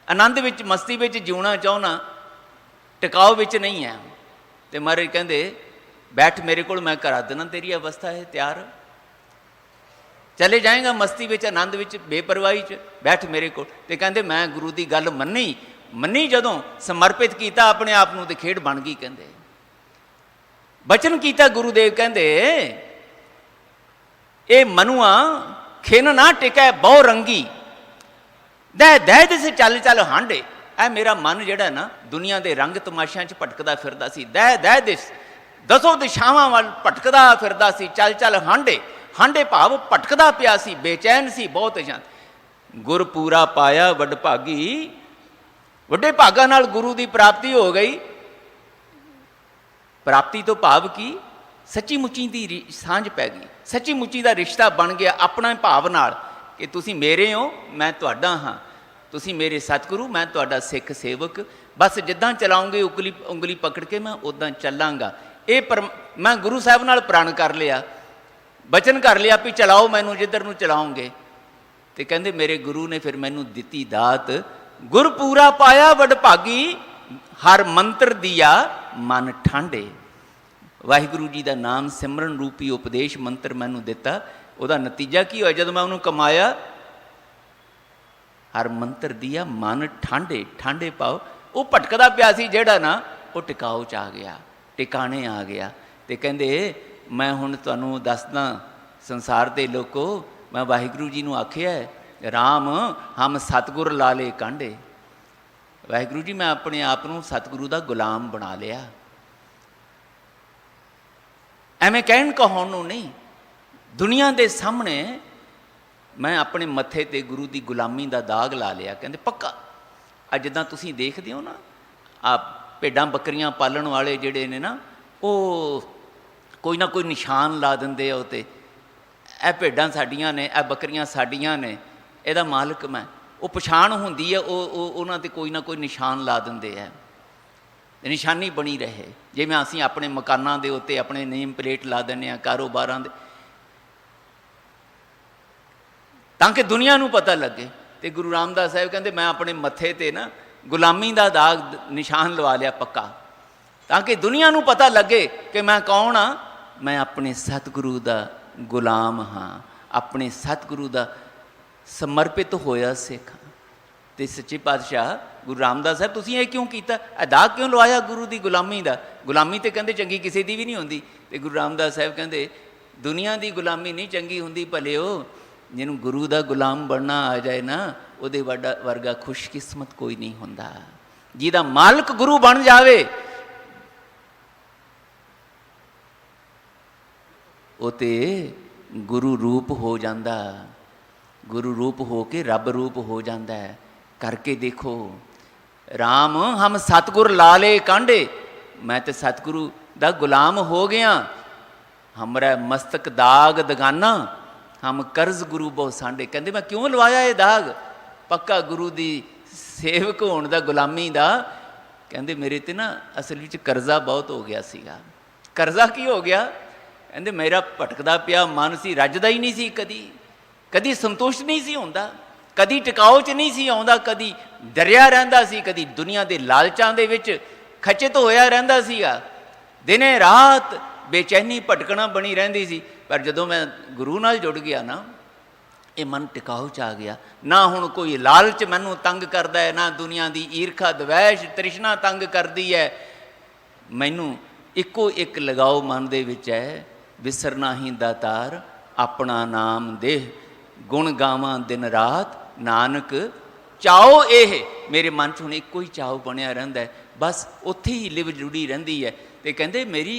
ਆਨੰਦ ਵਿੱਚ, ਮਸਤੀ ਵਿੱਚ ਜਿਉਣਾ ਚਾਹੁੰਦਾ, ਟਿਕਾਓ ਵਿੱਚ ਨਹੀਂ ਹੈ। ਤੇ ਮਹਾਰਾਜ ਕਹਿੰਦੇ ਬੈਠ ਮੇਰੇ ਕੋਲ, ਮੈਂ ਕਰਾ ਦੇਣਾ ਤੇਰੀ ਅਵਸਥਾ ਹੈ ਤਿਆਰ, ਚਲੇ ਜਾਏਗਾ ਮਸਤੀ ਵਿੱਚ, ਆਨੰਦ ਵਿੱਚ, ਬੇਪਰਵਾਹੀ 'ਚ, ਬੈਠ ਮੇਰੇ ਕੋਲ। ਤੇ ਕਹਿੰਦੇ ਮੈਂ ਗੁਰੂ ਦੀ ਗੱਲ ਮੰਨੀ ਜਦੋਂ, ਸਮਰਪਿਤ ਕੀਤਾ ਆਪਣੇ ਆਪ ਨੂੰ, ਤੇ ਖੇਡ ਬਣ ਗਈ। ਕਹਿੰਦੇ ਬਚਨ ਕੀਤਾ ਗੁਰੂਦੇਵ, ਕਹਿੰਦੇ ਇਹ ਮਨੁਆ ਖਿਨ ਨਾ ਟਿਕੈ ਬਹੁ ਰੰਗੀ, ਦਹਿ ਦਿਸ ਚੱਲ ਹਾਂਡੇ। ਇਹ ਮੇਰਾ ਮਨ ਜਿਹੜਾ ਨਾ ਦੁਨੀਆ ਦੇ ਰੰਗ ਤਮਾਸ਼ਿਆਂ 'ਚ ਭਟਕਦਾ ਫਿਰਦਾ ਸੀ, ਦਹਿ ਦਿਸ, ਦਸੋ ਦਿਸ਼ਾਵਾਂ ਵੱਲ ਭਟਕਦਾ ਫਿਰਦਾ ਸੀ, ਚੱਲ ਹਾਂਡੇ ਭਾਵ ਭਟਕਦਾ ਪਿਆ ਸੀ, ਬੇਚੈਨ ਸੀ ਬਹੁਤ ਜਾਂ। ਗੁਰ ਪੂਰਾ ਪਾਇਆ ਵੱਡ ਭਾਗੀ, ਵੱਡੇ ਭਾਗਾਂ ਨਾਲ ਗੁਰੂ ਦੀ ਪ੍ਰਾਪਤੀ ਹੋ ਗਈ। ਪ੍ਰਾਪਤੀ ਤੋਂ ਭਾਵ ਕੀ? ਸੱਚੀ ਮੁੱਚੀ ਦੀ ਸਾਂਝ ਪੈ ਗਈ, ਸੱਚੀ ਮੁੱਚੀ ਦਾ ਰਿਸ਼ਤਾ ਬਣ ਗਿਆ ਆਪਣਾ ਭਾਵ ਨਾਲ ਕਿ ਤੁਸੀਂ ਮੇਰੇ ਹੋ, ਮੈਂ ਤੁਹਾਡਾ ਹਾਂ, ਤੁਸੀਂ ਮੇਰੇ ਸਤਿਗੁਰੂ, ਮੈਂ ਤੁਹਾਡਾ ਸਿੱਖ ਸੇਵਕ। ਬਸ ਜਿੱਦਾਂ ਚਲਾਉਂਗੇ ਉਂਗਲੀ ਪਕੜ ਕੇ ਮੈਂ ਉੱਦਾਂ ਚੱਲਾਂਗਾ। ਇਹ ਮੈਂ ਗੁਰੂ ਸਾਹਿਬ ਨਾਲ ਪ੍ਰਣ ਕਰ ਲਿਆ, ਬਚਨ ਕਰ ਲਿਆ ਵੀ ਚਲਾਓ ਮੈਨੂੰ ਜਿੱਧਰ ਨੂੰ ਚਲਾਉਂਗੇ। ਤੇ ਕਹਿੰਦੇ ਮੇਰੇ ਗੁਰੂ ਨੇ ਫਿਰ ਮੈਨੂੰ ਦਿੱਤੀ ਦਾਤ, ਗੁਰ ਪੂਰਾ ਪਾਇਆ ਵੱਡ ਭਾਗੀ, ਹਰ ਮੰਤਰ ਦੀਆ ਮਨ ਠਾਂਡੇ। ਵਾਹਿਗੁਰੂ ਜੀ ਦਾ ਨਾਮ ਸਿਮਰਨ ਰੂਪੀ ਉਪਦੇਸ਼ ਮੰਤਰ ਮੈਨੂੰ ਦਿੱਤਾ। ਉਹਦਾ ਨਤੀਜਾ ਕੀ ਹੋਇਆ? ਜਦੋਂ ਮੈਂ ਉਹਨੂੰ ਕਮਾਇਆ, ਹਰ ਮੰਤਰ ਦੀਆ ਮਨ ਠਾਂਡੇ ਪਾਓ। ਉਹ ਭਟਕਦਾ ਪਿਆ ਸੀ ਜਿਹੜਾ ਨਾ, ਉਹ ਟਿਕਾਓ 'ਚ ਆ ਗਿਆ, ਟਿਕਾਣੇ ਆ ਗਿਆ। ਤੇ ਕਹਿੰਦੇ ਮੈਂ ਹੁਣ ਤੁਹਾਨੂੰ ਦੱਸਦਾ ਸੰਸਾਰ ਦੇ ਲੋਕੋ, ਮੈਂ ਵਾਹਿਗੁਰੂ ਜੀ ਨੂੰ ਆਖਿਆ ਰਾਮ ਹਮ ਸਤਿਗੁਰ ਲਾਲੇ ਕਾਂਢੇ। ਵਾਹਿਗੁਰੂ ਜੀ ਮੈਂ ਆਪਣੇ ਆਪ ਨੂੰ ਸਤਿਗੁਰੂ ਦਾ ਗੁਲਾਮ ਬਣਾ ਲਿਆ। ਐਵੇਂ ਕਹਿਣ ਕਹਾਉਣ ਨੂੰ ਨਹੀਂ, ਦੁਨੀਆ ਦੇ ਸਾਹਮਣੇ ਮੈਂ ਆਪਣੇ ਮੱਥੇ 'ਤੇ ਗੁਰੂ ਦੀ ਗੁਲਾਮੀ ਦਾ ਦਾਗ ਲਾ ਲਿਆ। ਕਹਿੰਦੇ ਪੱਕਾ। ਅੱਜ ਜਿੱਦਾਂ ਤੁਸੀਂ ਦੇਖਦੇ ਹੋ ਨਾ, ਆ ਭੇਡਾਂ ਬੱਕਰੀਆਂ ਪਾਲਣ ਵਾਲੇ ਜਿਹੜੇ ਨੇ ਨਾ, ਉਹ ਕੋਈ ਨਾ ਕੋਈ ਨਿਸ਼ਾਨ ਲਾ ਦਿੰਦੇ ਆ ਉੱਤੇ, ਇਹ ਭੇਡਾਂ ਸਾਡੀਆਂ ਨੇ, ਇਹ ਬੱਕਰੀਆਂ ਸਾਡੀਆਂ ਨੇ, ਇਹਦਾ ਮਾਲਕ ਮੈਂ। ਉਹ ਪਛਾਣ ਹੁੰਦੀ ਹੈ, ਉਹ ਉਹਨਾਂ 'ਤੇ ਕੋਈ ਨਾ ਕੋਈ ਨਿਸ਼ਾਨ ਲਾ ਦਿੰਦੇ ਆ, ਨਿਸ਼ਾਨੀ ਬਣੀ ਰਹੇ। ਜਿਵੇਂ ਅਸੀਂ ਆਪਣੇ ਮਕਾਨਾਂ ਦੇ ਉੱਤੇ ਆਪਣੇ ਨੇਮ ਪਲੇਟ ਲਾ ਦਿੰਦੇ ਹਾਂ, ਕਾਰੋਬਾਰਾਂ ਦੇ, ਤਾਂ ਕਿ ਦੁਨੀਆ ਨੂੰ ਪਤਾ ਲੱਗੇ। ਤੇ ਗੁਰੂ ਰਾਮਦਾਸ ਸਾਹਿਬ ਕਹਿੰਦੇ ਮੈਂ ਆਪਣੇ ਮੱਥੇ 'ਤੇ ਨਾ ਗੁਲਾਮੀ ਦਾ ਦਾਗ ਨਿਸ਼ਾਨ ਲਵਾ ਲਿਆ ਪੱਕਾ, ਤਾਂ ਕਿ ਦੁਨੀਆ ਨੂੰ ਪਤਾ ਲੱਗੇ ਕਿ ਮੈਂ ਕੌਣ ਹਾਂ। ਮੈਂ ਆਪਣੇ ਸਤਿਗੁਰੂ ਦਾ ਗੁਲਾਮ ਹਾਂ, ਆਪਣੇ ਸਤਿਗੁਰੂ ਦਾ ਸਮਰਪਿਤ ਹੋਇਆ ਸਿੱਖ। ਤੇ ਸੱਚੇ ਪਾਤਸ਼ਾਹ ਗੁਰੂ ਰਾਮਦਾਸ ਸਾਹਿਬ ਤੁਸੀਂ ਇਹ ਕਿਉਂ ਕੀਤਾ? ਇਹ ਦਾਗ ਕਿਉਂ ਲਵਾਇਆ ਗੁਰੂ ਦੀ ਗੁਲਾਮੀ ਦਾ? ਗੁਲਾਮੀ ਤੇ ਕਹਿੰਦੇ ਚੰਗੀ ਕਿਸੇ ਦੀ ਵੀ ਨਹੀਂ ਹੁੰਦੀ। ਤੇ ਗੁਰੂ ਰਾਮਦਾਸ ਸਾਹਿਬ ਕਹਿੰਦੇ ਦੁਨੀਆ ਦੀ ਗੁਲਾਮੀ ਨਹੀਂ ਚੰਗੀ ਹੁੰਦੀ ਭਲਿਓ, ਜਿਹਨੂੰ ਗੁਰੂ ਦਾ ਗੁਲਾਮ ਬਣਨਾ ਆ ਜਾਏ ਨਾ, ਉਹਦੇ ਵਰਗਾ ਖੁਸ਼ਕਿਸਮਤ ਕੋਈ ਨਹੀਂ ਹੁੰਦਾ। ਜਿਹਦਾ ਮਾਲਕ ਗੁਰੂ ਬਣ ਜਾਵੇ, ਉਹ ਤੇ ਗੁਰੂ ਰੂਪ ਹੋ ਜਾਂਦਾ, ਗੁਰੂ ਰੂਪ ਹੋ ਕੇ ਰੱਬ ਰੂਪ ਹੋ ਜਾਂਦਾ ਹੈ। ਕਰਕੇ ਦੇਖੋ, ਰਾਮ ਹਮ ਸਤਿਗੁਰ ਲਾਲੇ ਕਾਂਢੇ, ਮੈਂ ਤੇ ਸਤਿਗੁਰੂ ਦਾ ਗੁਲਾਮ ਹੋ ਗਿਆ। ਹਮਰਾ ਮਸਤਕ ਦਾਗ ਦਗਾਨਾ, ਹਮ ਕਰਜ਼ ਗੁਰੂ ਬਹੁ ਸਾਂਢੇ। ਕਹਿੰਦੇ ਮੈਂ ਕਿਉਂ ਲਵਾਇਆ ਇਹ ਦਾਗ? ਪੱਕਾ ਗੁਰੂ ਦੀ ਸੇਵਕ ਹੋਣ ਦਾ, ਗੁਲਾਮੀ ਦਾ। ਕਹਿੰਦੇ ਮੇਰੇ ਤੇ ਨਾ ਅਸਲ ਵਿੱਚ ਕਰਜ਼ਾ ਬਹੁਤ ਹੋ ਗਿਆ ਸੀਗਾ। ਕਰਜ਼ਾ ਕੀ ਹੋ ਗਿਆ? ਕਹਿੰਦੇ ਮੇਰਾ ਭਟਕਦਾ ਪਿਆ ਮਨ ਸੀ, ਰੱਜਦਾ ਹੀ ਨਹੀਂ ਸੀ, ਕਦੀ ਸੰਤੁਸ਼ਟ ਨਹੀਂ ਸੀ ਹੁੰਦਾ, ਕਦੀ ਟਿਕਾਓ 'ਚ ਨਹੀਂ ਸੀ ਆਉਂਦਾ, ਕਦੀ ਡਰਿਆ ਰਹਿੰਦਾ ਸੀ, ਕਦੀ ਦੁਨੀਆ ਦੇ ਲਾਲਚਾਂ ਦੇ ਵਿੱਚ ਖਚਿਤ ਹੋਇਆ ਰਹਿੰਦਾ ਸੀਗਾ। ਦਿਨੇ ਰਾਤ ਬੇਚੈਨੀ ਭਟਕਣਾ ਬਣੀ ਰਹਿੰਦੀ ਸੀ। ਪਰ ਜਦੋਂ ਮੈਂ ਗੁਰੂ ਨਾਲ ਜੁੜ ਗਿਆ ਨਾ, ਇਹ ਮਨ ਟਿਕਾਓ 'ਚ ਆ ਗਿਆ। ਨਾ ਹੁਣ ਕੋਈ ਲਾਲਚ ਮੈਨੂੰ ਤੰਗ ਕਰਦਾ ਹੈ, ਨਾ ਦੁਨੀਆ ਦੀ ਈਰਖਾ ਦਵੈਸ਼ ਤ੍ਰਿਸ਼ਨਾ ਤੰਗ ਕਰਦੀ ਹੈ, मैनू इक्को एक लगाओ मन दे विच है, विसरना ही दातार अपना नाम दे, गुण गावां दिन रात नानक चाओ ਇਹ मेरे मन च हुण ਇੱਕੋ ही चाओ बनया रहिंदा है, बस उत्थे ही लिव जुड़ी रहिंदी है। ते कहंदे मेरी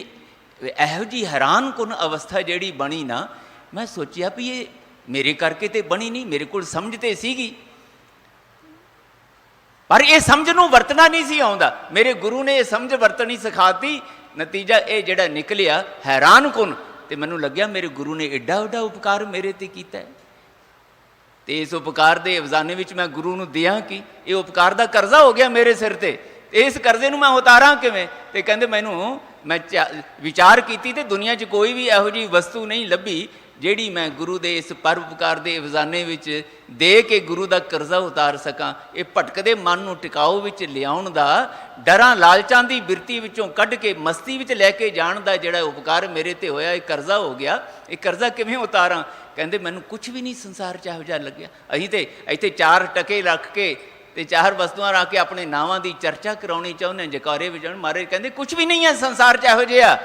ਇਹੋ जी हैरान कुन अवस्था जिहड़ी बनी ना, मैं सोचिया भी ये मेरे करके तो बनी नहीं, मेरे को समझ तो सीगी पर ये समझ नूं वरतना नहीं सी आउंदा। मेरे गुरु ने ये समझ वरतनी सिखाती, नतीजा ये जिहड़ा निकलिया हैरान कुन। तो मैनूं लग्या मेरे गुरु ने एडा एडा उपकार मेरे ते कीता है, तो इस उपकार के अवजाने में मैं गुरु नूं दियां कि ये उपकार का करजा हो गया मेरे सिर ते, इस करजे नूं मैं उतारां किवें। ते कहंदे मैनूं मैं विचार कीती ते दुनिया च कोई भी इहो जी वस्तु नहीं लभी जिहड़ी मैं गुरु के इस परोपकार के अवजाने विच दे के गुरु का करजा उतार सकां। ये भटकदे मन नूं टिकाऊ विच लियाउण दा, डरां लालचां दी बिरती विचों कढ के मस्ती विच लैके जाण दा जिहड़ा उपकार मेरे ते होया, ये करजा हो गया। ये करजा किवें उतारां? कहंदे मैनूं कुछ भी नहीं संसार च इहो जिहा लग्या। असीं ते इत्थे 4 टके रख के ते 4 वस्तुआं रख के अपने नावां दी चर्चा कराउणी चाहुंदे, जकारे वजाउण। महाराज कहंदे कुछ भी नहीं है संसार च इहो जिहा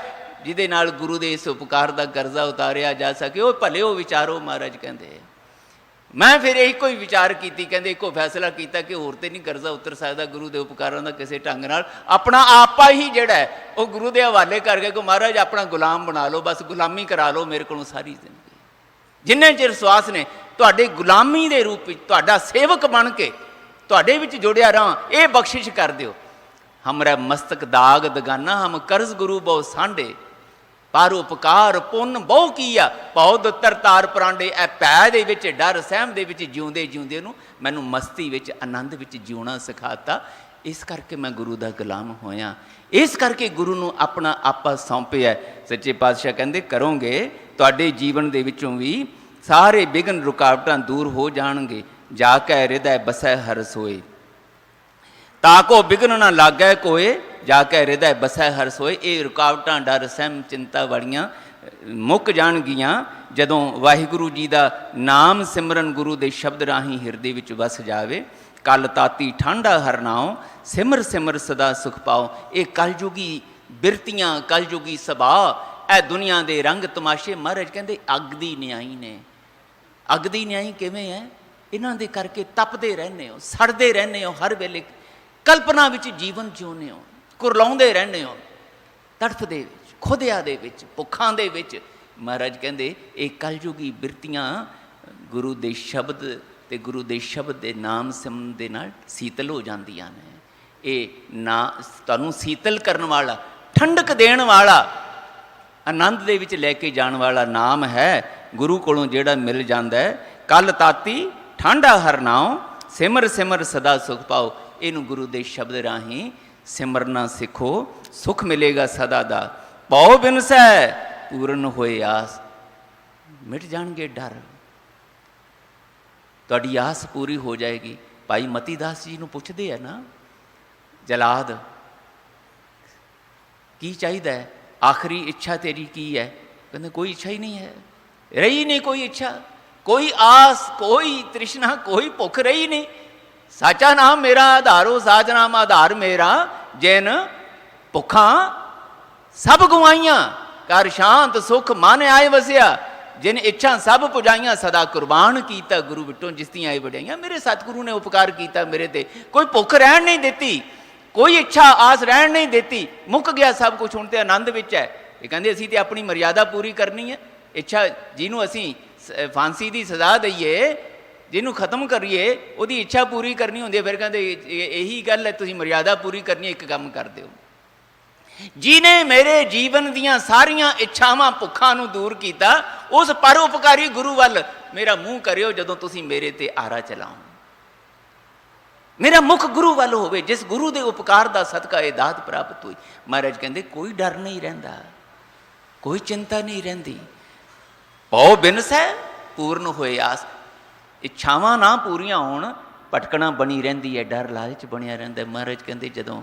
जिहदे नाल गुरु दे इस उपकार का करजा उतारिया जा सके। वो भले हो विचारो, महाराज कहंदे। मैं फिर यही कोई विचार की, कहंदे एको फैसला किया कि होर ते नहीं करजा उतर सकता गुरु के उपकारों का किसी ढंग नाल। अपना आपा ही जिहड़ा है वो गुरु के हवाले करके को महाराज अपना गुलाम बना लो, बस गुलामी करा लो मेरे को सारी जिंदगी। जिन्ने चिर विश्वास ने तुहाडे गुलामी के रूप में तुहाडा सेवक बन के तुहाडे विच जुड़िया रहां, ये बख्शिश कर दिओ। हमरा मस्तक दाग दगाना हम कर्ज गुरु बहु सांडे, पर उपकार पुन बहु कीया पाओ दुत्तर तार परांडे। ए भै दे विच डर सहम दे विच जिउंदे जिउंदे नूं मैनूं मस्ती विच आनंद विच जिउणा सिखाता। इस करके मैं गुरु दा गुलाम होया, इस करके गुरु नूं अपना आपा सौंपिया। सच्चे पातशाह कहंदे करोगे तुहाडे जीवन दे विचों भी सारे विघन रुकावटां दूर हो जाणगे, जाके हृदय बसै हर सोए। ताको विघन ना लागै कोए, जाके हृदय बसै हर सोए। ये रुकावटां डर सहम चिंता वालियां मुक जाणगियां जदों वाहिगुरू जी का नाम सिमरन गुरु के शब्द राही हिरदे विच वस जावे। कल ताती ठंडा हर नाओ, सिमर सिमर सदा सुख पाओ। ये कलयुगी बिरतियां, कलयुगी सुभाव, ए दुनिया के रंग तमाशे। महाराज कहंदे अग दी न्याई ने। अग दी न्याई किवें है? इन्हां दे करके तपदे रहने हो, सड़दे रहने हो, हर वेले कल्पना विच जीवन जिउने हो, कुरलाउंदे रहने हो, तड़फदे विच, खुदिया दे विच, भुखां दे विच। महाराज कहंदे ये कलयुगी बिरतियां गुरु दे शब्द ते गुरु दे शब्द दे नाम सिमरन दे नाल शीतल हो जांदियां ने। ये ना तुहानूं शीतल करन वाला, ठंडक देण वाला, आनंद दे विच लैके जाण वाला नाम है गुरु कोलों जिहड़ा मिल जांदा है। कल ताती ठंडा हर नाओ, सिमर सिमर सदा सुख पाओ। इनू गुरु दे शब्द राही सिमरना सिखो, सुख मिलेगा सदा दा। पाओ बिनसै पूर्ण होए आस, मिट जाणगे डर, तुहाडी आस पूरी हो जाएगी। भाई मती दास जी नूं पुछदे है ना जलाद की चाहिदा है, आखिरी इच्छा तेरी की है? कहंदे कोई इच्छा ही नहीं है, रही नहीं कोई इच्छा, कोई आस, कोई तृष्णा, कोई भुख रही नहीं। साचा नाम मेरा आधारो, साच नाम आधार मेरा, जिन भुखा सब गुआइयां, कर शांत सुख मन आए वसिया। जिन इच्छा सब पुजाइयां, सदा कुर्बान कीता गुरु विटों जिसदियां आए वड्याइयां। मेरे सतगुरु ने उपकार किया मेरे ते, कोई भुख रहन नहीं देती, कोई इच्छा आस रहन नहीं देती, मुक गया सब कुछ। हुण ते आनंद विच है। ये कहंदे असीं ते अपनी मर्यादा पूरी करनी है। इच्छा जिन्हों असीं फांसी की सजा दईए, जिन्हों खत्म करिए, उहदी इच्छा पूरी करनी होंदी है। फिर कहंदे यही गल है, तुसीं मर्यादा पूरी करनी है, एक काम कर दिओ। जिने मेरे जीवन दियां सारियां इच्छावां भुखां नूं दूर कीता, उस परोपकारी गुरु वल मेरा मूँह करियो जदों तुसीं मेरे ते आरा चलाओ। मेरा मुख गुरु वल होवे, जिस गुरु के उपकार का सदका ये दात प्राप्त हुई। महाराज कहंदे कोई डर नहीं रहिंदा, कोई चिंता नहीं रहिंदी। पाओ बिनसै पूर्ण होए आस। इच्छावां ना पूरियां होण, भटकना बनी रहिंदी है, डर लालच बनिया रहिंदा है। महाराज कहंदे जदों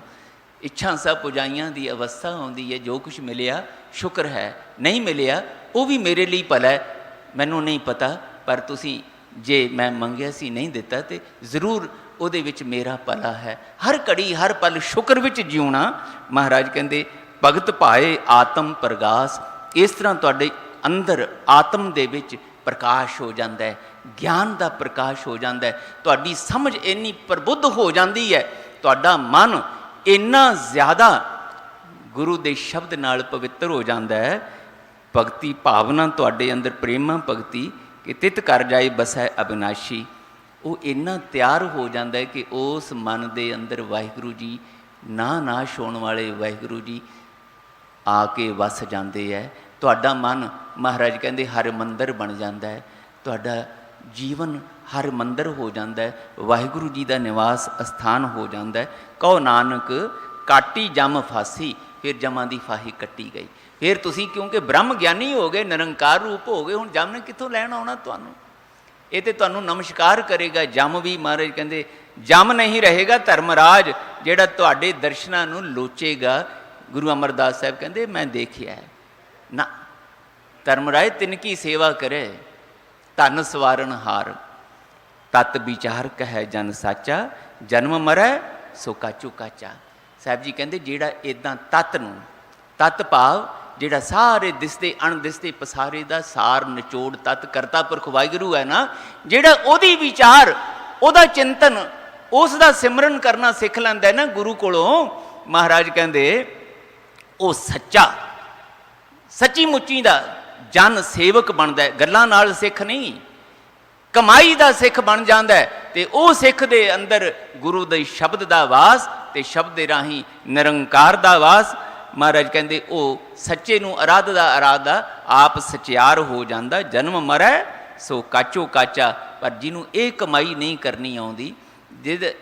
इच्छा सब पुजाइयां की अवस्था आउंदी है, जो कुछ मिलिया शुक्र है, नहीं मिलिया वो भी मेरे लिए भला है, मैनूं नहीं पता, पर तुसीं जे मैं मंगिया सी नहीं दिता तो जरूर उहदे विच मेरा भला है। हर घड़ी हर पल शुक्र विच जीउणा। महाराज कहंदे ਭਗਤ ਭਾਏ ਆਤਮ ਪ੍ਰਗਾਸ। ਇਸ ਤਰ੍ਹਾਂ ਤੁਹਾਡੇ ਅੰਦਰ ਆਤਮ ਦੇ ਵਿੱਚ ਪ੍ਰਕਾਸ਼ ਹੋ ਜਾਂਦਾ ਹੈ, ਗਿਆਨ ਦਾ ਪ੍ਰਕਾਸ਼ ਹੋ ਜਾਂਦਾ ਹੈ, ਤੁਹਾਡੀ ਸਮਝ ਇੰਨੀ ਪ੍ਰਬੁੱਧ ਹੋ ਜਾਂਦੀ ਹੈ, ਤੁਹਾਡਾ ਮਨ ਇੰਨਾ ਜ਼ਿਆਦਾ ਗੁਰੂ ਦੇ ਸ਼ਬਦ ਨਾਲ ਪਵਿੱਤਰ ਹੋ ਜਾਂਦਾ ਹੈ। ਭਗਤੀ ਭਾਵਨਾ ਤੁਹਾਡੇ ਅੰਦਰ ਪ੍ਰੇਮਾ ਭਗਤੀ ਕਿ ਤਿਤ ਕਰ ਜਾਏ ਬਸੈ ਅਬਿਨਾਸ਼ੀ, ਉਹ ਇੰਨਾ ਤਿਆਰ ਹੋ ਜਾਂਦਾ ਹੈ ਕਿ ਉਸ ਮਨ ਦੇ ਅੰਦਰ ਵਾਹਿਗੁਰੂ ਜੀ, ਨਾ ਨਾਸ਼ ਹੋਣ ਵਾਲੇ ਵਾਹਿਗੁਰੂ ਜੀ ਆ ਕੇ ਵਸ ਜਾਂਦੇ ਹੈ। ਤੁਹਾਡਾ ਮਨ, ਮਹਾਰਾਜ ਕਹਿੰਦੇ, ਹਰ ਮੰਦਰ ਬਣ ਜਾਂਦਾ ਹੈ, ਤੁਹਾਡਾ ਜੀਵਨ ਹਰ ਮੰਦਰ ਹੋ ਜਾਂਦਾ ਹੈ, ਵਾਹਿਗੁਰੂ ਜੀ ਦਾ ਨਿਵਾਸ ਅਸਥਾਨ ਹੋ ਜਾਂਦਾ ਹੈ। ਕਹੋ ਨਾਨਕ ਕਾਟੀ ਜਮ ਫਾਸੀ, ਫਿਰ ਜਮਾਂ ਦੀ ਫਾਹੀ ਕੱਟੀ ਗਈ। ਫਿਰ ਤੁਸੀਂ ਕਿਉਂਕਿ ਬ੍ਰਹਮ ਗਿਆਨੀ ਹੋ ਗਏ, ਨਿਰੰਕਾਰ ਰੂਪ ਹੋ ਗਏ, ਹੁਣ ਜਮ ਨੇ ਕਿੱਥੋਂ ਲੈਣ ਆਉਣਾ ਤੁਹਾਨੂੰ? ਇਹ ਤੇ ਤੁਹਾਨੂੰ ਨਮਸਕਾਰ ਕਰੇਗਾ ਜਮ ਵੀ। ਮਹਾਰਾਜ ਕਹਿੰਦੇ ਜਮ ਨਹੀਂ ਰਹੇਗਾ ਧਰਮਰਾਜ, ਜਿਹੜਾ ਤੁਹਾਡੇ ਦਰਸ਼ਨਾਂ ਨੂੰ ਲੋਚੇਗਾ। ਗੁਰੂ ਅਮਰਦਾਸ ਸਾਹਿਬ ਕਹਿੰਦੇ ਮੈਂ ਦੇਖਿਆ ਨਾ, ਧਰਮਰਾਜ ਤਿਨਕੀ ਸੇਵਾ ਕਰੇ ਧਨ ਸਵਾਰਨ ਹਾਰ, ਤਤ ਵਿਚਾਰ ਕਹਿ ਜਨ ਸਾਚਾ, ਜਨਮ ਮਰੈ ਸੋ ਕਾਚੂ ਕਾਚਾ। ਸਾਹਿਬ ਜੀ ਕਹਿੰਦੇ ਜਿਹੜਾ ਇੱਦਾਂ ਤਤ ਨੂੰ, ਤਤ ਭਾਵ ਜਿਹੜਾ ਸਾਰੇ ਦਿਸਦੇ ਅਣਦਿਸਦੇ ਪਸਾਰੇ ਦਾ ਸਾਰ ਨਿਚੋੜ ਤਤ ਕਰਤਾ ਪੁਰਖ ਵਾਹਿਗੁਰੂ ਹੈ ਨਾ, ਜਿਹੜਾ ਉਹਦੀ ਵਿਚਾਰ, ਉਹਦਾ ਚਿੰਤਨ, ਉਸ ਦਾ ਸਿਮਰਨ ਕਰਨਾ ਸਿੱਖ ਲੈਂਦਾ ਨਾ ਗੁਰੂ ਕੋਲੋਂ, ਮਹਾਰਾਜ ਕਹਿੰਦੇ ਉਹ ਸੱਚਾ, ਸੱਚੀ ਮੁੱਚੀ ਦਾ ਜਨ ਸੇਵਕ ਬਣਦਾ ਹੈ। ਗੱਲਾਂ ਨਾਲ ਸਿੱਖ ਨਹੀਂ, ਕਮਾਈ ਦਾ ਸਿੱਖ ਬਣ ਜਾਂਦਾ ਹੈ। ਤੇ ਉਹ ਸਿੱਖ ਦੇ ਅੰਦਰ ਗੁਰੂ ਦੇ ਸ਼ਬਦ ਦਾ ਵਾਸ, ਤੇ ਸ਼ਬਦ ਦੇ ਰਾਹੀਂ ਨਿਰੰਕਾਰ ਦਾ ਵਾਸ। ਮਹਾਰਾਜ ਕਹਿੰਦੇ ਉਹ ਸੱਚੇ ਨੂੰ ਅਰਾਧਦਾ ਅਰਾਧਦਾ ਆਪ ਸਚਿਆਰ ਹੋ ਜਾਂਦਾ। ਜਨਮ ਮਰੈ ਸੋ ਕਾਚੋ ਕਾਚਾ। ਪਰ ਜਿਹਨੂੰ ਇਹ ਕਮਾਈ ਨਹੀਂ ਕਰਨੀ ਆਉਂਦੀ,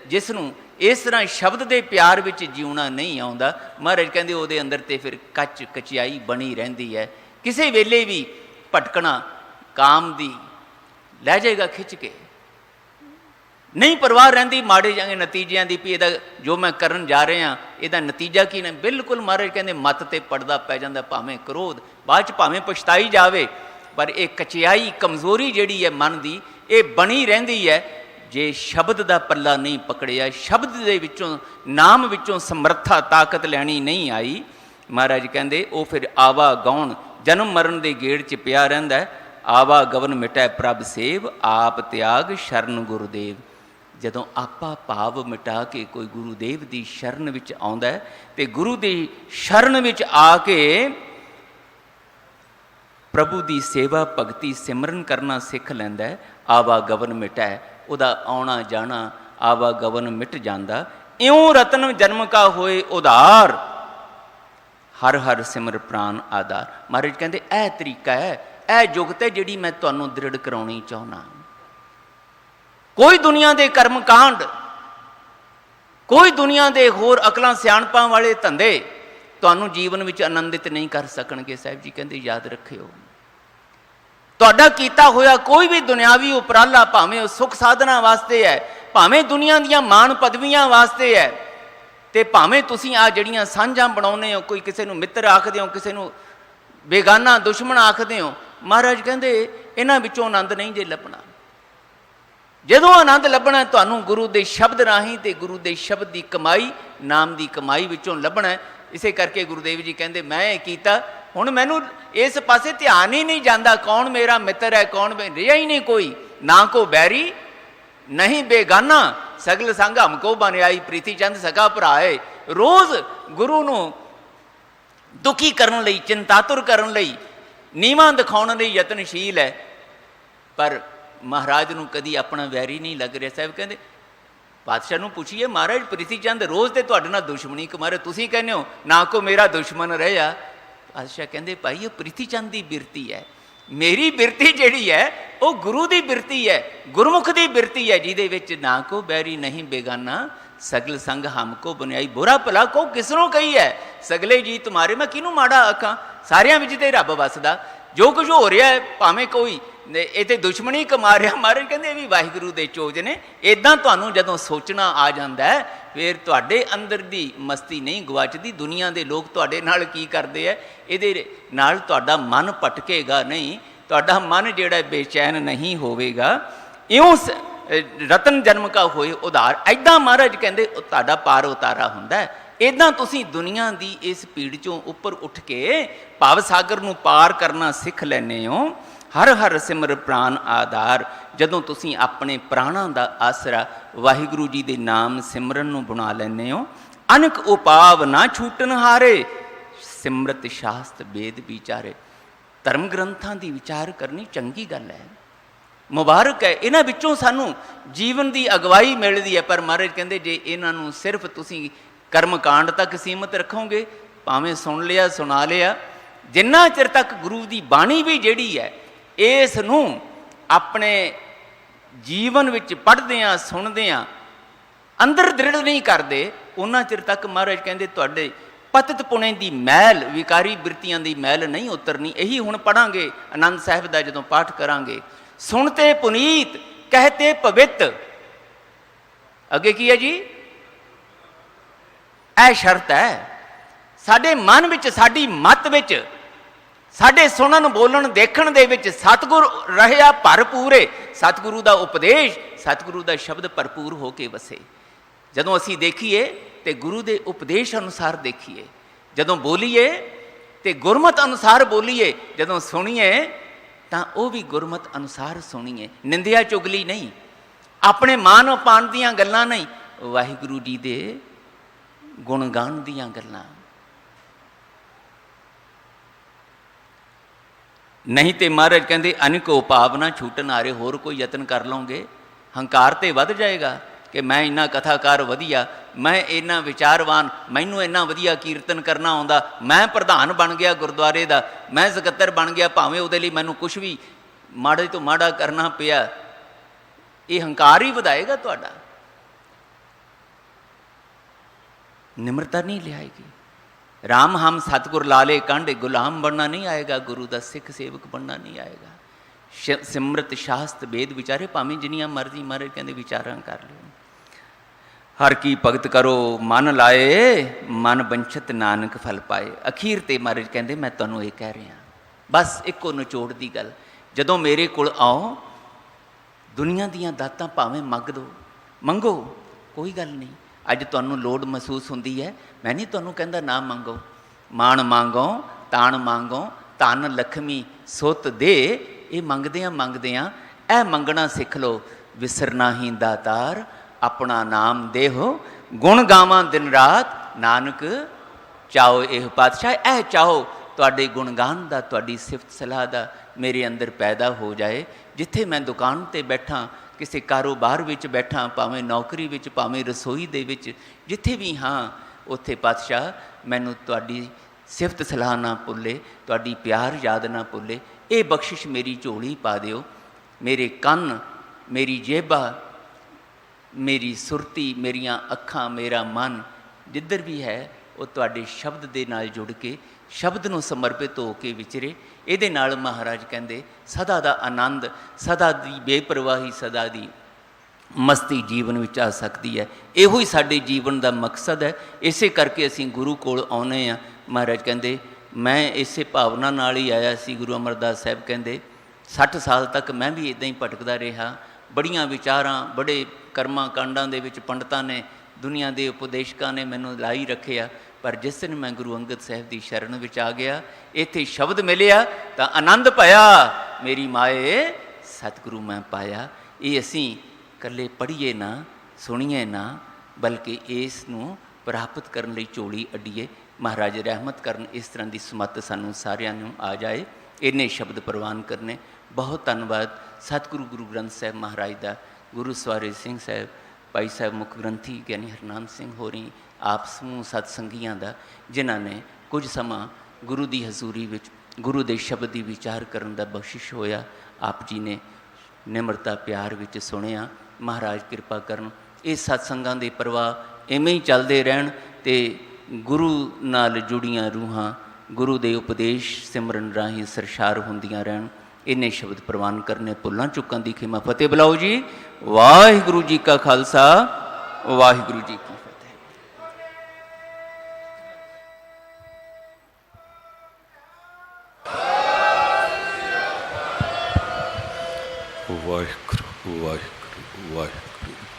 ਜਿਸ ਨੂੰ ਇਸ ਤਰ੍ਹਾਂ ਸ਼ਬਦ ਦੇ ਪਿਆਰ ਵਿੱਚ ਜਿਉਣਾ ਨਹੀਂ ਆਉਂਦਾ, ਮਹਾਰਾਜ ਕਹਿੰਦੇ ਉਹਦੇ ਅੰਦਰ ਤੇ ਫਿਰ ਕੱਚ ਕਚਿਆਈ ਬਣੀ ਰਹਿੰਦੀ ਹੈ। ਕਿਸੇ ਵੇਲੇ ਵੀ ਭਟਕਣਾ ਕਾਮ ਦੀ ਲੈ ਜਾਏਗਾ ਖਿੱਚ ਕੇ, ਨਹੀਂ ਪਰਵਾਹ ਰਹਿੰਦੀ ਮਾੜੇ ਜਾਂਗੇ ਨਤੀਜਿਆਂ ਦੀ, ਵੀ ਇਹਦਾ ਜੋ ਮੈਂ ਕਰਨ ਜਾ ਰਿਹਾ ਇਹਦਾ ਨਤੀਜਾ ਕੀ ਨੇ। ਬਿਲਕੁਲ ਮਹਾਰਾਜ ਕਹਿੰਦੇ ਮੱਤ ਤੇ ਪੜਦਾ ਪੈ ਜਾਂਦਾ, ਭਾਵੇਂ ਕ੍ਰੋਧ, ਬਾਅਦ 'ਚ ਭਾਵੇਂ ਪਛਤਾਈ ਜਾਵੇ, ਪਰ ਇਹ ਕਚਿਆਈ ਕਮਜ਼ੋਰੀ ਜਿਹੜੀ ਹੈ ਮਨ ਦੀ, ਇਹ ਬਣੀ ਰਹਿੰਦੀ ਹੈ ਜੇ ਸ਼ਬਦ ਦਾ ਪੱਲਾ ਨਹੀਂ ਪਕੜਿਆ, ਸ਼ਬਦ ਦੇ ਵਿੱਚੋਂ, ਨਾਮ ਵਿੱਚੋਂ ਸਮਰੱਥਾ ਤਾਕਤ ਲੈਣੀ ਨਹੀਂ ਆਈ। ਮਹਾਰਾਜ ਕਹਿੰਦੇ ਉਹ ਫਿਰ ਆਵਾ ਗਾਉਣ, ਜਨਮ ਮਰਨ ਦੇ ਗੇੜ 'ਚ ਪਿਆ ਰਹਿੰਦਾ ਹੈ। ਆਵਾ ਗਵਨ ਮਿਟੈ ਪ੍ਰਭ ਸੇਵ, ਆਪ ਤਿਆਗ ਸ਼ਰਨ ਗੁਰਦੇਵ। ਜਦੋਂ ਆਪਾ ਭਾਵ ਮਿਟਾ ਕੇ ਕੋਈ ਗੁਰੂਦੇਵ ਦੀ ਸ਼ਰਨ ਵਿੱਚ ਆਉਂਦਾ ਹੈ, ਤੇ ਗੁਰੂ ਦੀ ਸ਼ਰਨ ਵਿੱਚ ਆ ਕੇ ਪ੍ਰਭੂ ਦੀ ਸੇਵਾ ਭਗਤੀ ਸਿਮਰਨ ਕਰਨਾ ਸਿੱਖ ਲੈਂਦਾ ਹੈ। ਆਵਾ ਗਵਨ ਮਿਟੈ, ਉਹਦਾ ਆਉਣਾ ਜਾਣਾ ਆਵਾ ਗਵਨ ਮਿਟ ਜਾਂਦਾ। ਇਉਂ ਰਤਨ ਜਨਮ ਕਾ ਹੋਏ ਉਧਾਰ, ਹਰ ਹਰ ਸਿਮਰ ਪ੍ਰਾਨ ਆਧਾਰ। ਮਹਾਰਾਜ ਕਹਿੰਦੇ ਇਹ ਤਰੀਕਾ ਹੈ, ਇਹ ਜੁਗਤ ਹੈ ਜਿਹੜੀ ਮੈਂ ਤੁਹਾਨੂੰ ਦ੍ਰਿੜ ਕਰਾਉਣੀ ਚਾਹੁੰਦਾ। ਕੋਈ ਦੁਨੀਆ ਦੇ ਕਰਮ ਕਾਂਡ, ਕੋਈ ਦੁਨੀਆ ਦੇ ਹੋਰ ਅਕਲਾਂ ਸਿਆਣਪਾਂ ਵਾਲੇ ਧੰਦੇ ਤੁਹਾਨੂੰ ਜੀਵਨ ਵਿੱਚ ਆਨੰਦਿਤ ਨਹੀਂ ਕਰ ਸਕਣਗੇ। ਸਾਹਿਬ ਜੀ ਕਹਿੰਦੇ ਯਾਦ ਰੱਖਿਓ, ਤੁਹਾਡਾ ਕੀਤਾ ਹੋਇਆ ਕੋਈ ਵੀ ਦੁਨਿਆਵੀ ਉਪਰਾਲਾ, ਭਾਵੇਂ ਉਹ ਸੁੱਖ ਸਾਧਨਾ ਵਾਸਤੇ ਹੈ, ਭਾਵੇਂ ਦੁਨੀਆ ਦੀਆਂ ਮਾਣ ਪਦਵੀਆਂ ਵਾਸਤੇ ਹੈ, ਤੇ ਭਾਵੇਂ ਤੁਸੀਂ ਆ ਜਿਹੜੀਆਂ ਸਾਂਝਾਂ ਬਣਾਉਂਦੇ ਹੋ, ਕੋਈ ਕਿਸੇ ਨੂੰ ਮਿੱਤਰ ਆਖਦੇ ਹੋ, ਕਿਸੇ ਨੂੰ ਬੇਗਾਨਾ ਦੁਸ਼ਮਣ ਆਖਦੇ ਹੋ, ਮਹਾਰਾਜ ਕਹਿੰਦੇ ਇਹਨਾਂ ਵਿੱਚੋਂ ਆਨੰਦ ਨਹੀਂ ਜੇ ਲੱਭਣਾ। ਜਦੋਂ ਆਨੰਦ ਲੱਭਣਾ ਤੁਹਾਨੂੰ ਗੁਰੂ ਦੇ ਸ਼ਬਦ ਰਾਹੀਂ, ਤੇ ਗੁਰੂ ਦੇ ਸ਼ਬਦ ਦੀ ਕਮਾਈ, ਨਾਮ ਦੀ ਕਮਾਈ ਵਿੱਚੋਂ ਲੱਭਣਾ। ਇਸੇ ਕਰਕੇ ਗੁਰੂਦੇਵ ਜੀ ਕਹਿੰਦੇ ਮੈਂ ਇਹ ਕੀਤਾ, ਹੁਣ ਮੈਨੂੰ ਇਸ ਪਾਸੇ ਧਿਆਨ ਹੀ ਨਹੀਂ ਜਾਂਦਾ, ਕੌਣ ਮੇਰਾ ਮਿੱਤਰ ਹੈ, ਕੌਣ ਰਿਹਾ ਹੀ ਨਹੀਂ ਕੋਈ, ਨਾ ਕੋ ਬੈਰੀ ਨਹੀਂ ਬੇਗਾਨਾ, ਸਗਲ ਸੰਗ ਹਮਕੋ ਬਨਿਆਈ, ਪ੍ਰੀਤੀ ਚੰਦ ਸਕਾ ਭਰਾਏ। ਰੋਜ਼ ਗੁਰੂ ਨੂੰ ਦੁਖੀ ਕਰਨ ਲਈ, ਚਿੰਤਾਤੁਰ ਕਰਨ ਲਈ, ਨੀਵਾਂ ਦਿਖਾਉਣ ਲਈ ਯਤਨਸ਼ੀਲ ਹੈ, ਪਰ ਮਹਾਰਾਜ ਨੂੰ ਕਦੀ ਆਪਣਾ ਵੈਰੀ ਨਹੀਂ ਲੱਗ ਰਿਹਾ। ਸਾਹਿਬ ਕਹਿੰਦੇ ਪਾਤਸ਼ਾਹ ਨੂੰ ਪੁੱਛੀਏ, ਮਹਾਰਾਜ ਪ੍ਰੀਤੀ ਚੰਦ ਰੋਜ਼ ਤੇ ਤੁਹਾਡੇ ਨਾਲ ਦੁਸ਼ਮਣੀ ਕਮਾਰੇ, ਤੁਸੀਂ ਕਹਿੰਦੇ ਹੋ ਨਾ ਕੋ ਮੇਰਾ ਦੁਸ਼ਮਣ ਰਿਹਾ। ਪਾਤਸ਼ਾਹ ਕਹਿੰਦੇ ਭਾਈ ਉਹ ਪ੍ਰੀਤੀ ਚੰਦ ਦੀ ਬਿਰਤੀ ਹੈ, ਮੇਰੀ ਬਿਰਤੀ ਜਿਹੜੀ ਹੈ ਉਹ ਗੁਰੂ ਦੀ ਬਿਰਤੀ ਹੈ, ਗੁਰਮੁਖ ਦੀ ਬਿਰਤੀ ਹੈ, ਜਿਹਦੇ ਵਿੱਚ ਨਾ ਕੋ ਬੈਰੀ ਨਹੀਂ ਬੇਗਾਨਾ, ਸਗਲ ਸੰਗ ਹਮਕੋ ਬਨਿਆਈ। ਬੁਰਾ ਭਲਾ ਕੋ ਕਿਸਨੋਂ ਕਹੀ ਹੈ, ਸਗਲੇ ਜੀ ਤੁਮਾਰੇ, ਮੈਂ ਕਿਹਨੂੰ ਮਾੜਾ ਆਖਾਂ, ਸਾਰਿਆਂ ਵਿੱਚ ਤੇ ਰੱਬ ਵਸਦਾ। ਜੋ ਕੁਝ ਹੋ ਰਿਹਾ ਹੈ, ਭਾਵੇਂ ਕੋਈ ਇਹ ਤੇ ਦੁਸ਼ਮਣੀ ਕਮਾ ਰਿਹਾ, ਮਹਾਰਾਜ ਕਹਿੰਦੇ ਇਹ ਵੀ ਵਾਹਿਗੁਰੂ ਦੇ ਚੋਜ ਨੇ। ਇੱਦਾਂ ਤੁਹਾਨੂੰ ਜਦੋਂ ਸੋਚਣਾ ਆ ਜਾਂਦਾ ਹੈ, ਫਿਰ ਤੁਹਾਡੇ ਅੰਦਰ ਦੀ ਮਸਤੀ ਨਹੀਂ ਗਵਾਚਦੀ। ਦੁਨੀਆ ਦੇ ਲੋਕ ਤੁਹਾਡੇ ਨਾਲ ਕੀ ਕਰਦੇ ਹੈ, ਇਹਦੇ ਨਾਲ ਤੁਹਾਡਾ ਮਨ ਭਟਕੇਗਾ ਨਹੀਂ, ਤੁਹਾਡਾ ਮਨ ਜਿਹੜਾ ਬੇਚੈਨ ਨਹੀਂ ਹੋਵੇਗਾ। ਇਉਂ ਰਤਨ ਜਨਮ ਕਾ ਹੋਏ ਉਧਾਰ। ਐਦਾਂ ਮਹਾਰਾਜ ਕਹਿੰਦੇ ਤੁਹਾਡਾ ਪਾਰ ਉਤਾਰਾ ਹੁੰਦਾ ਹੈ। इदां तुसीं दुनिया की इस भीड़ चों उपर उठ के भाव सागर नूं पार करना सीख लैने हो। हर हर सिमर प्राण आधार, जदों तुसीं अपने प्राणां दा आसरा वाहिगुरू जी दे नाम सिमरन नूं बना लैने हो। अनक उपाव ना छूटन हारे, सिमरत शास्त्र वेद विचारे। धर्म ग्रंथां दी विचार करनी चंगी गल है, मुबारक है। इन्हां विचों सानूं जीवन की अगवाई मिलदी है। पर महाराज कहंदे जे इन्हां नूं सिर्फ तुसीं कर्म कांड तक सीमित रखोगे, भावें सुन लिया सुना लिया, जिन्ना चिर तक गुरु की बाणी भी जिहड़ी है इस नूं अपने जीवन विच पढ़दे सुनदे अंदर दृढ़ नहीं करते, उन्ना चिर तक महाराज कहंदे तुहाडे पतित पुणे की मैल, विकारी बिरतियां की मैल नहीं उतरनी। यही हुण पढ़ांगे आनंद साहिब का जदों पाठ करांगे। सुनते पुनीत कहते पवित, अगे की है जी, यह शर्त है। साडे मन विच, साडी मत विच, साडे सुनन बोलन देखण दे विच सतगुर रहिया भरपूरे। सतगुरु का उपदेश, सतगुरु का शब्द भरपूर हो के वसे। जदों असीं देखीए तो गुरु के उपदेश अनुसार देखीए, जदों बोलीए तो गुरमत अनुसार बोलीए, जदों सुनीए तो वह भी गुरमत अनुसार सुनीए। निंदिया चुगली नहीं, अपने मान अपान दीयां गल्लां नहीं, वाहिगुरू जी दे गुणगान दीयां गल्लां। नहीं तो महाराज कहते अनेको भावना छूटन आ रहे। होर कोई यतन कर लोगे, हंकार तो वध जाएगा कि मैं इन्ना कथाकार वधिया, मैं इन्ना विचारवान, मैनू इन्ना वधिया कीर्तन करना आउंदा, मैं प्रधान बन गया गुरुद्वारे का, मैं सकत्तर बन गया, भावें उहदे लई मैनू कुछ भी माड़े तो माड़ा करना पिया। ये हंकार ही वधाएगा तुहाडा, निम्रता नहीं लियाएगी। राम हम सतगुर लाले कांडे, गुलाम बनना नहीं आएगा, गुरु का सिख सेवक बनना नहीं आएगा। सिमरत शास्त्र वेद विचारे, भावें जिन्नियां मर्जी महाराज कहते विचारां कर लो। हर की भगत करो मन लाए, मन बंछत नानक फल पाए। अखीर ते महाराज कहते मैं तुहानूं ये कह रहा, बस एको निचोड़ की गल, जदों मेरे कोल आओ दुनिया दीयां दातां भावें मंग दो, मंगो, कोई गल नहीं। अज तुहानूं लोड़ महसूस होंदी है, मैं नहीं तुहानूं कहंदा ना मंगो। मान मांगो तान मांगो, धन लक्ष्मी सुत दे, ये मंगदियां ऐ मंगना सिख लो। विसरना ही दातार अपना नाम देहो, गुण गावां दिन रात नानक चाहो यह पातशाह। ऐ चाहो तुहाडे गुणगान दा, तुहाडी सिफत सलाह दा मेरे अंदर पैदा हो जाए। जिथे मैं दुकान ते बैठा, किसी कारोबार विच बैठा, भावें नौकरी विच, भावें रसोई दे विच, जिथे भी हाँ उत्थे पातशाह मैनू तुहाडी सिफत सलाह ना भुले, तुहाडी प्यार याद ना भुले। ये बख्शिश मेरी झोली पा दिओ। मेरे कन्न, मेरी जेबा, मेरी सुरती, मेरियां अखां, मेरा मन जिधर भी है वो तुहाडे शब्द दे नाल जुड़ के, शब्द नूं समर्पित हो के विचरे। ਇਹਦੇ ਨਾਲ महाराज कहते सदा का आनंद, सदा की बेपरवाही, सदा की मस्ती जीवन में आ सकती है। इहो ही साडे जीवन का मकसद है। इसे करके असीं गुरु कोल आउने आ। महाराज कहते मैं इसे भावना नाल ही आया सी। गुरु अमरदास साहब कहते 60 साल तक मैं भी इदां ही भटकदा रहा। बड़ियां विचारां, बड़े कर्मां कांडां दे विच पंडितां ने, दुनिया के उपदेशकां ने मैनूं लाई रखे। पर जिस दिन मैं गुरु अंगद साहब की शरण विच आ गया, इत्थे शब्द मिलिया तो आनंद पाया, मेरी माए सतगुरु मैं पाया। ये असीं कल्ले पढ़ीए ना, सुनीए ना, बल्कि इस नूं प्राप्त करने लई झोली अड्डीए। महाराज रहमत करन इस तरह की समत सानूं सारिआं नूं आ जाए। इन्ने शब्द प्रवान करने। बहुत धन्यवाद सतगुरु गुरु ग्रंथ साहब महाराज का, गुरु सवारी सिंह साहब, भाई साहब मुख ग्रंथी ज्ञानी हरनाम सिंह होरी, आप समूह सतसंगियां दा, जिन्हां ने कुछ समा गुरु की हजूरी विच गुरु के शब्द की विचार करन दा बख्शिश होया। आप जी ने निमरता प्यार विच सुनिया। महाराज कृपा करन इस सत्संगां दे प्रवाह इवें ही चलते रहन ते गुरु नाल जुड़ियां रूहां गुरु के उपदेश सिमरन राही सरशार होंदियां रहन। इन्ने शब्द प्रवान करने। भुल्लां चुकां दी खिमा फतेह बुलाओ जी। वाहिगुरू जी का खालसा, वाहिगुरू जी की फतेह। वाहिगुरू वाहिगुरू वाहिगुरू।